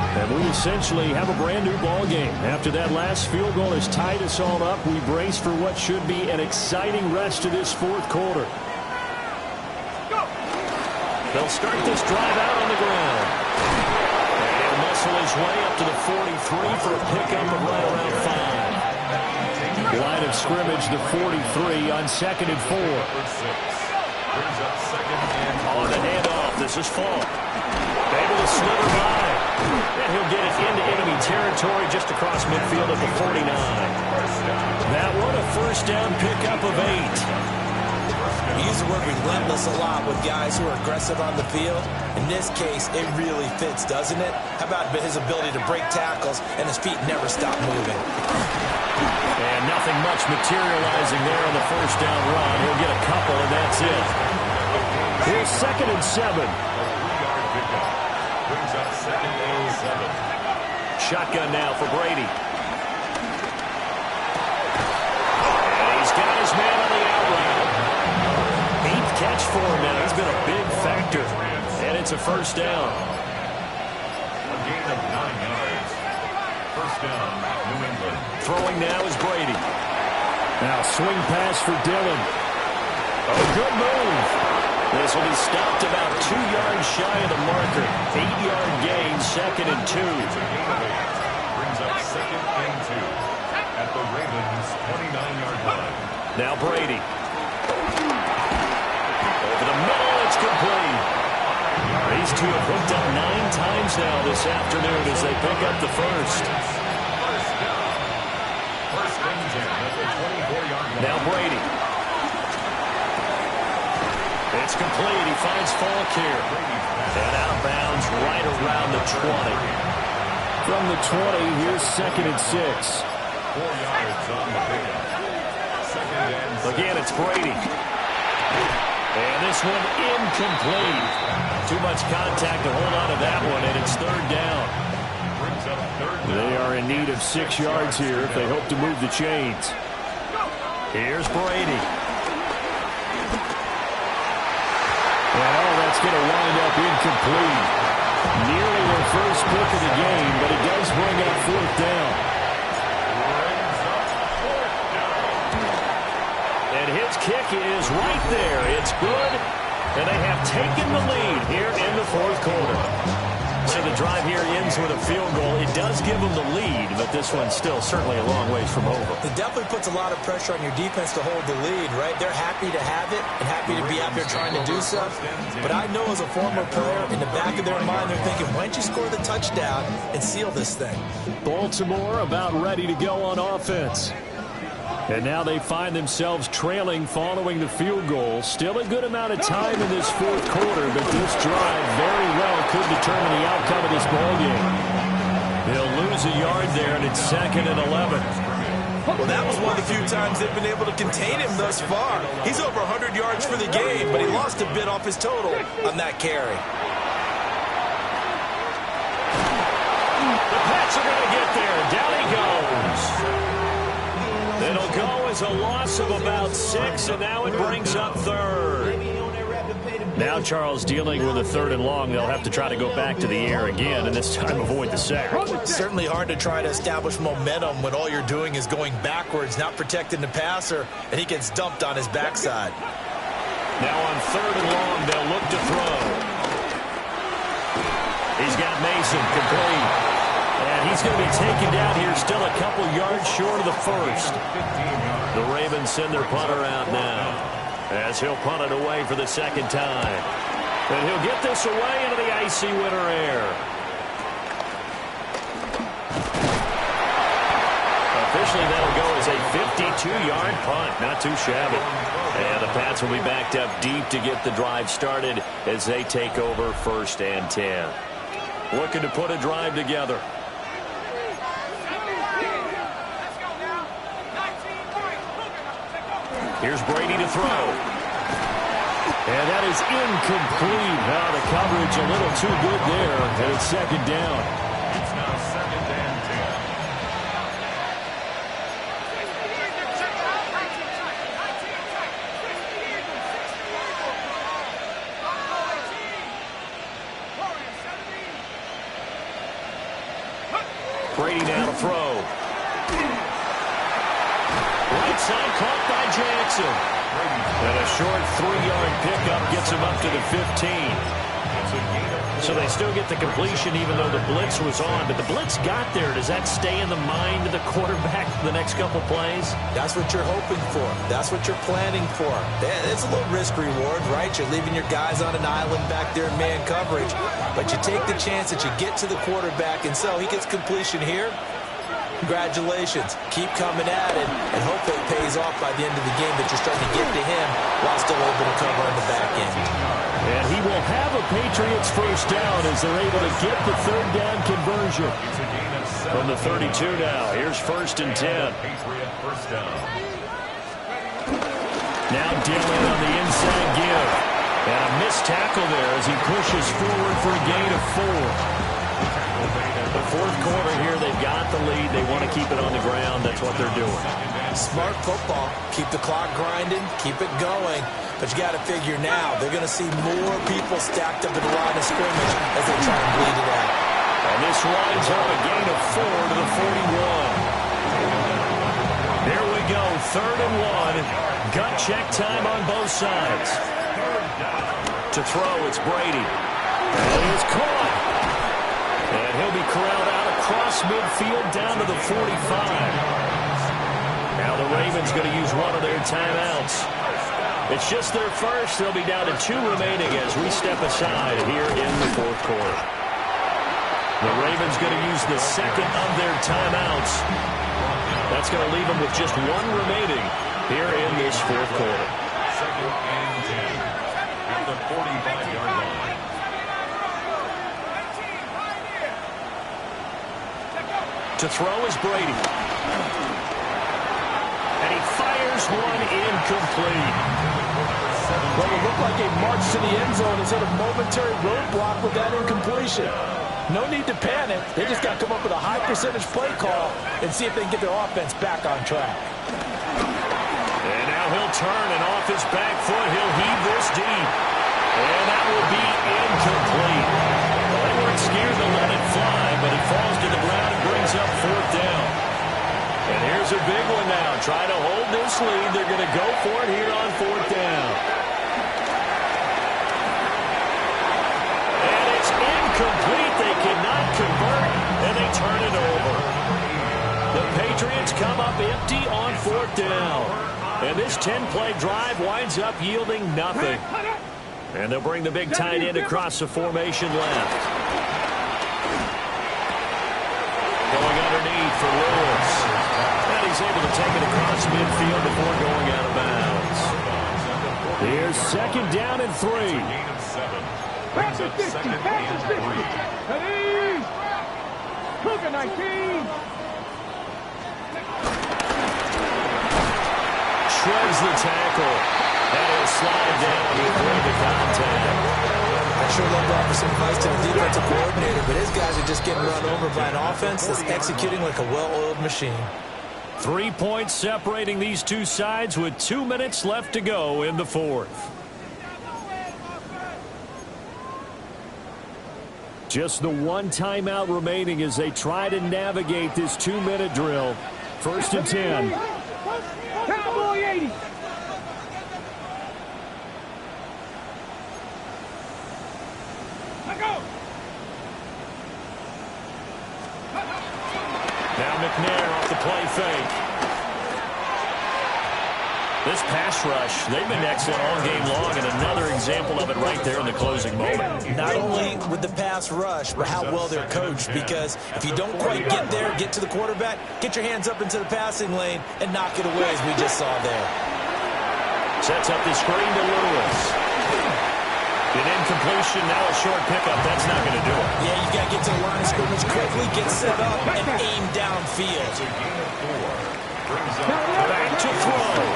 And we essentially have a brand new ball game. After that last field goal has tied us all up, we brace for what should be an exciting rest of this fourth quarter. They'll start this drive out on the ground. And he'll muscle his way up to the 43 for a pickup of right around 5. Line of scrimmage, the 43 on 2nd and 4. On the handoff, this is Falk. Able to slither by. And he'll get it into enemy territory just across midfield at the 49. That one a first down pickup of 8. We use the word relentless a lot with guys who are aggressive on the field. In this case, it really fits, doesn't it? How about his ability to break tackles and his feet never stop moving? And nothing much materializing there on the first down run. He'll get a couple, and that's it. Here's 2nd and 7. Brings up 2nd and 7. Shotgun now for Brady. And he's got his man on the out route. 8th catch for him now. He's been a big factor. And it's a first down. A gain of 9 yards. First down, New England. Throwing now is Brady. Now swing pass for Dillon. Oh, good move. This will be stopped about 2 yards shy of the marker. 8-yard gain, 2nd and 2. Brings up 2nd and 2 at the Ravens' 29-yard line. Now Brady. Over the middle, it's complete. These two have hooked up 9 times now this afternoon as they pick up the first. First and 10 at the 24-yard line. Now Brady. It's complete. He finds Falk here. And out of bounds right around the 20. From the 20, here's 2nd and 6. 4 yards on the pickup. 2nd and 6. Again, it's Brady. And this one incomplete. Too much contact to hold on to that one, and it's 3rd down. Brings up 3rd down. They are in need of 6 yards here if they hope to move the chains. Here's Brady. Well, that's going to wind up incomplete. Nearly their first pick of the game, but it does bring up 4th down. And his kick is right there. It's good, and they have taken the lead here in the 4th quarter. So the drive here ends with a field goal. It does give them the lead, but this one's still certainly a long ways from over. It definitely puts a lot of pressure on your defense to hold the lead, right? They're happy to have it and happy to be out there trying to do so. But I know as a former player, in the back of their mind, they're thinking, why don't you score the touchdown and seal this thing? Baltimore about ready to go on offense. And now they find themselves trailing following the field goal. Still a good amount of time in this 4th quarter, but this drive very well could determine the outcome of this ballgame. They'll lose a yard there, and it's 2nd and 11. Well, that was one of the few times they've been able to contain him thus far. He's over 100 yards for the game, but he lost a bit off his total on that carry. The Pats are going to get there. Down he goes. It'll go as a loss of about 6, and now it brings up 3rd. Now Charles dealing with a 3rd and long. They'll have to try to go back to the air again, and this time avoid the sack. It's certainly hard to try to establish momentum when all you're doing is going backwards, not protecting the passer, and he gets dumped on his backside. Now on 3rd and long, they'll look to throw. He's got Mason complete. And he's going to be taken down here, still a couple yards short of the first. The Ravens send their punter out now, as he'll punt it away for the 2nd time. And he'll get this away into the icy winter air. Officially, that'll go as a 52-yard punt. Not too shabby. And the Pats will be backed up deep to get the drive started as they take over 1st and 10. Looking to put a drive together. Here's Brady to throw. And that is incomplete. Now the coverage a little too good there. And it's 2nd down. It's now 2nd and 10. Brady now to throw. Right side caught by Jackson. And a short 3-yard pickup gets him up to the 15. So they still get the completion even though the blitz was on. But the blitz got there. Does that stay in the mind of the quarterback for the next couple plays? That's what you're hoping for. That's what you're planning for. It's a little risk-reward, right? You're leaving your guys on an island back there in man coverage. But you take the chance that you get to the quarterback, and so he gets completion here. Congratulations. Keep coming at it, and hopefully it pays off by the end of the game that you're starting to get to him while still able to cover on the back end. And he will have a Patriots first down as they're able to get the third down conversion. From the 32 now, here's 1st and 10. Now Dillon on the inside give. And a missed tackle there as he pushes forward for a gain of 4. The fourth quarter here, they've got the lead. They want to keep it on the ground. That's what they're doing. Smart football. Keep the clock grinding. Keep it going. But you got to figure now, they're going to see more people stacked up at the line of scrimmage as they try and bleed it out. And this winds up a gain of 4 to the 41. There we go, 3rd and 1. Gut check time on both sides. To throw, it's Brady. And he is caught. And he'll be corralled out across midfield down to the 45. Now the Ravens going to use one of their timeouts. It's just their first. They'll be down to 2 remaining as we step aside here in the fourth quarter. The Ravens going to use the second of their timeouts. That's going to leave them with just 1 remaining here in this fourth quarter. 2nd and 10 at the 45-yard line. To throw is Brady. And he fires one incomplete. Well, it looked like a march to the end zone has hit a momentary roadblock with that incompletion. No need to panic. They just got to come up with a high percentage play call and see if they can get their offense back on track. And now he'll turn, and off his back foot, he'll heave this deep. And that will be incomplete. Well, they weren't scared to let it fly, but it falls to the ground and brings up 4th down. And here's a big one now. Trying to hold this lead. They're going to go for it here on 4th down. And it's incomplete. They cannot convert, and they turn it over. The Patriots come up empty on 4th down. And this 10-play drive winds up yielding nothing. And they'll bring the big tight end across the formation left. Going underneath for Lewis. And he's able to take it across midfield before going out of bounds. Here's 2nd down and 3. Pass the 60, pass the 60. Ready? Look at 19. Shreds the tackle. And he'll slide down before the contact. I sure love to offer some advice to the defensive coordinator, but his guys are just getting run over by an offense that's executing like a well-oiled machine. 3 points separating these two sides with 2 minutes left to go in the fourth. Just the 1 timeout remaining as they try to navigate this 2-minute drill. 1st and 10. Cowboy 80. Now McNair off the play fake. This pass rush, they've been excellent all game long, and another example of it right there in the closing moment. Not only with the pass rush, but how well they're coached, because if you don't quite get there, get to the quarterback, get your hands up into the passing lane and knock it away as we just saw there. Sets up the screen to Lewis. An incompletion, now a short pickup. That's not going to do it. Yeah, you got to get to the line of scrimmage quickly, get set up, and aim downfield. Back to throw.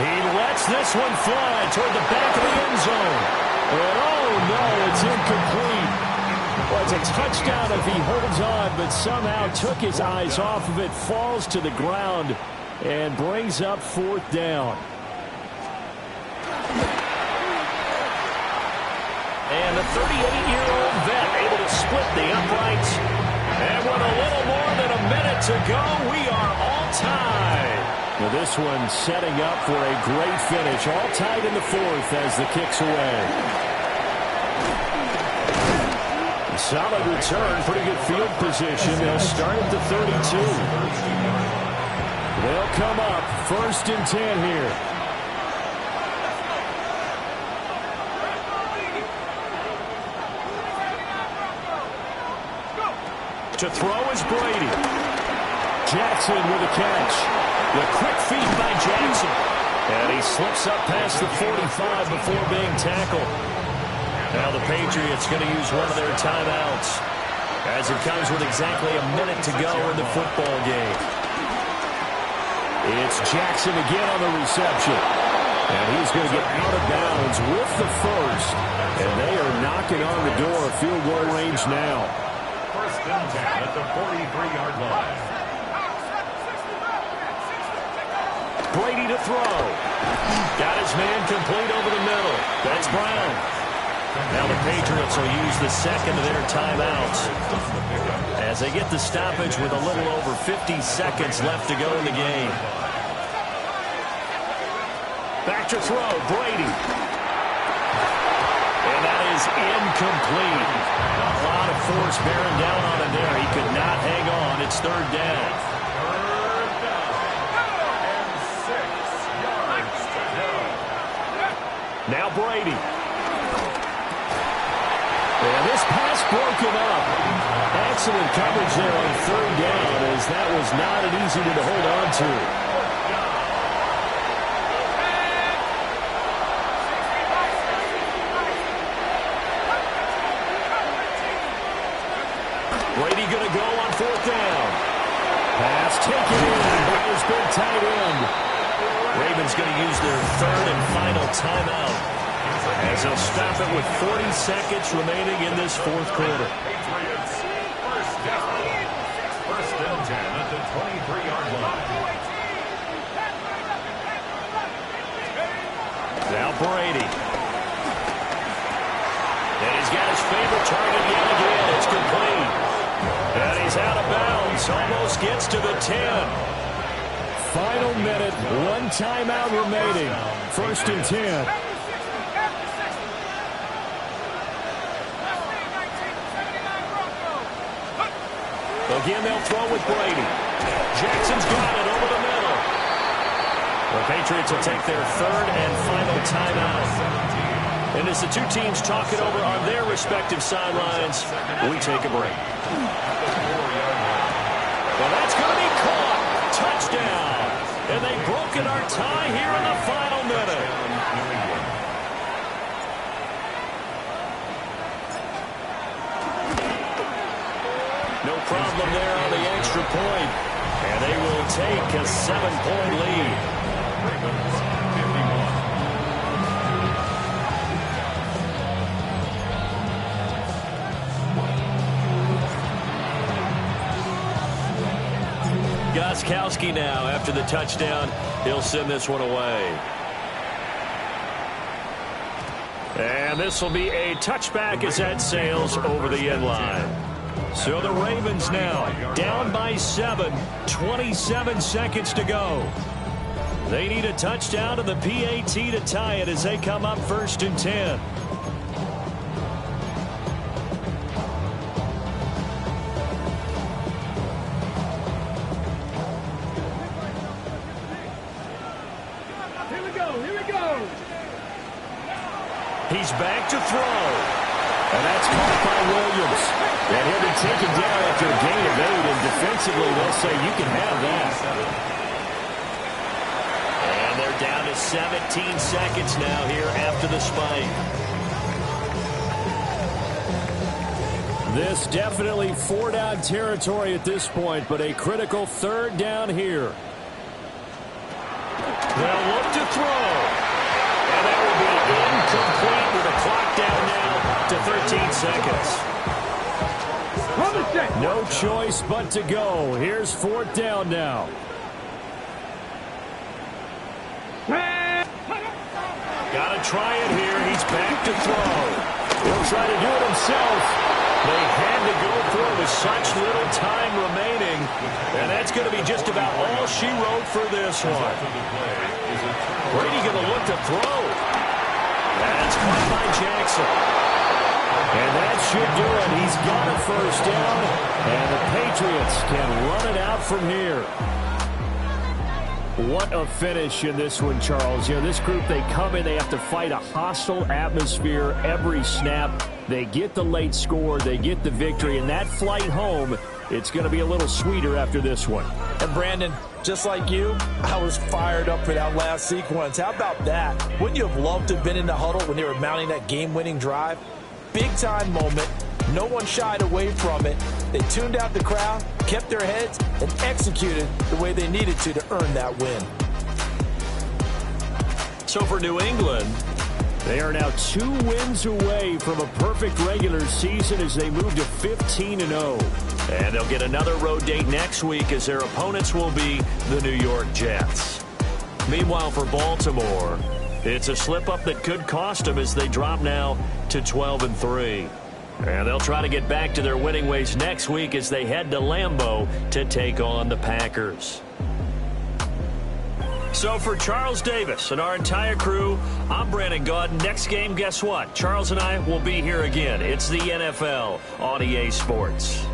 He lets this one fly toward the back of the end zone. And oh no, it's incomplete. Well, it's a touchdown if he holds on, but somehow took his eyes off of it, falls to the ground, and brings up 4th down. And the 38-year-old vet able to split the uprights. And with a little to go. We are all tied. Well, this one setting up for a great finish. All tied in the fourth as the kick's away. Solid return. Pretty good field position. They'll start at the 32. They'll come up 1st and 10 here. To throw is Brady. Jackson with a catch. The quick feed by Jackson. And he slips up past the 45 before being tackled. Now the Patriots going to use one of their timeouts as it comes with exactly a minute to go in the football game. It's Jackson again on the reception. And he's going to get out of bounds with the first. And they are knocking on the door of field goal range now. 1st and 10 at the 43-yard line. Brady to throw. Got his man complete over the middle. That's Brown. Now the Patriots will use the second of their timeouts as they get the stoppage with a little over 50 seconds left to go in the game. Back to throw, Brady. And that is incomplete. A lot of force bearing down on him there. He could not hang on. It's 3rd down. 3rd down and 6 yards to go. Now Brady. And this pass broken up. Excellent coverage there on 3rd down as that was not an easy one to hold on to. Brady going to go on 4th down. Pass taken in by his big tight end. Ravens going to use their 3rd and final timeout as they'll stop it with 40 seconds remaining in this 4th quarter. Patriots, 1st down. 1st and 10 at the 23-yard line. Now Brady. And he's got his favorite target yet again. It's complete. And he's out of bounds. Almost gets to the 10. Final minute. 1 timeout remaining. 1st and 10. Again, they'll throw with Brady. Jackson's got it over the middle. The Patriots will take their 3rd and final timeout. And as the two teams talk it over on their respective sidelines, we take a break. Well, that's going to be caught. Touchdown. And they've broken our tie here in the final minute. No problem there on the extra point. And they will take a 7-point lead. Ravens, 51. Gostkowski now after the touchdown. He'll send this one away. And this will be a touchback as that sails over the end line. So the Ravens now down by 7, 27 seconds to go. They need a touchdown and the PAT to tie it as they come up 1st and 10. Here we go. He's back to throw. And that's caught by Williams. And he'll be taken down after a gain of 8. And defensively, they'll say you can have that. And they're down to 17 seconds now here after the spike. This definitely 4-down territory at this point, but a critical 3rd down here. They'll look to throw. And that will be incomplete with the clock down now to 13 seconds. No choice but to go. Here's 4th down now. Got to try it here. He's back to throw. He'll try to do it himself. They had to go for it with such little time remaining. And that's going to be just about all she wrote for this one. Brady going to look to throw. That's caught by Jackson. And that should do it. He's got a first down, and the Patriots can run it out from here. What a finish in this one, Charles. You know, this group, they come in, they have to fight a hostile atmosphere every snap. They get the late score, they get the victory, and that flight home, it's going to be a little sweeter after this one. And Brandon, just like you, I was fired up for that last sequence. How about that? Wouldn't you have loved to have been in the huddle when they were mounting that game-winning drive? Big-time moment. No one shied away from it. They tuned out the crowd, kept their heads, and executed the way they needed to earn that win. So for New England, they are now 2 wins away from a perfect regular season as they move to 15-0. And they'll get another road date next week as their opponents will be the New York Jets. Meanwhile, for Baltimore, it's a slip-up that could cost them as they drop now to 12-3. And they'll try to get back to their winning ways next week as they head to Lambeau to take on the Packers. So for Charles Davis and our entire crew, I'm Brandon Gaudin. Next game, guess what? Charles and I will be here again. It's the NFL on EA Sports.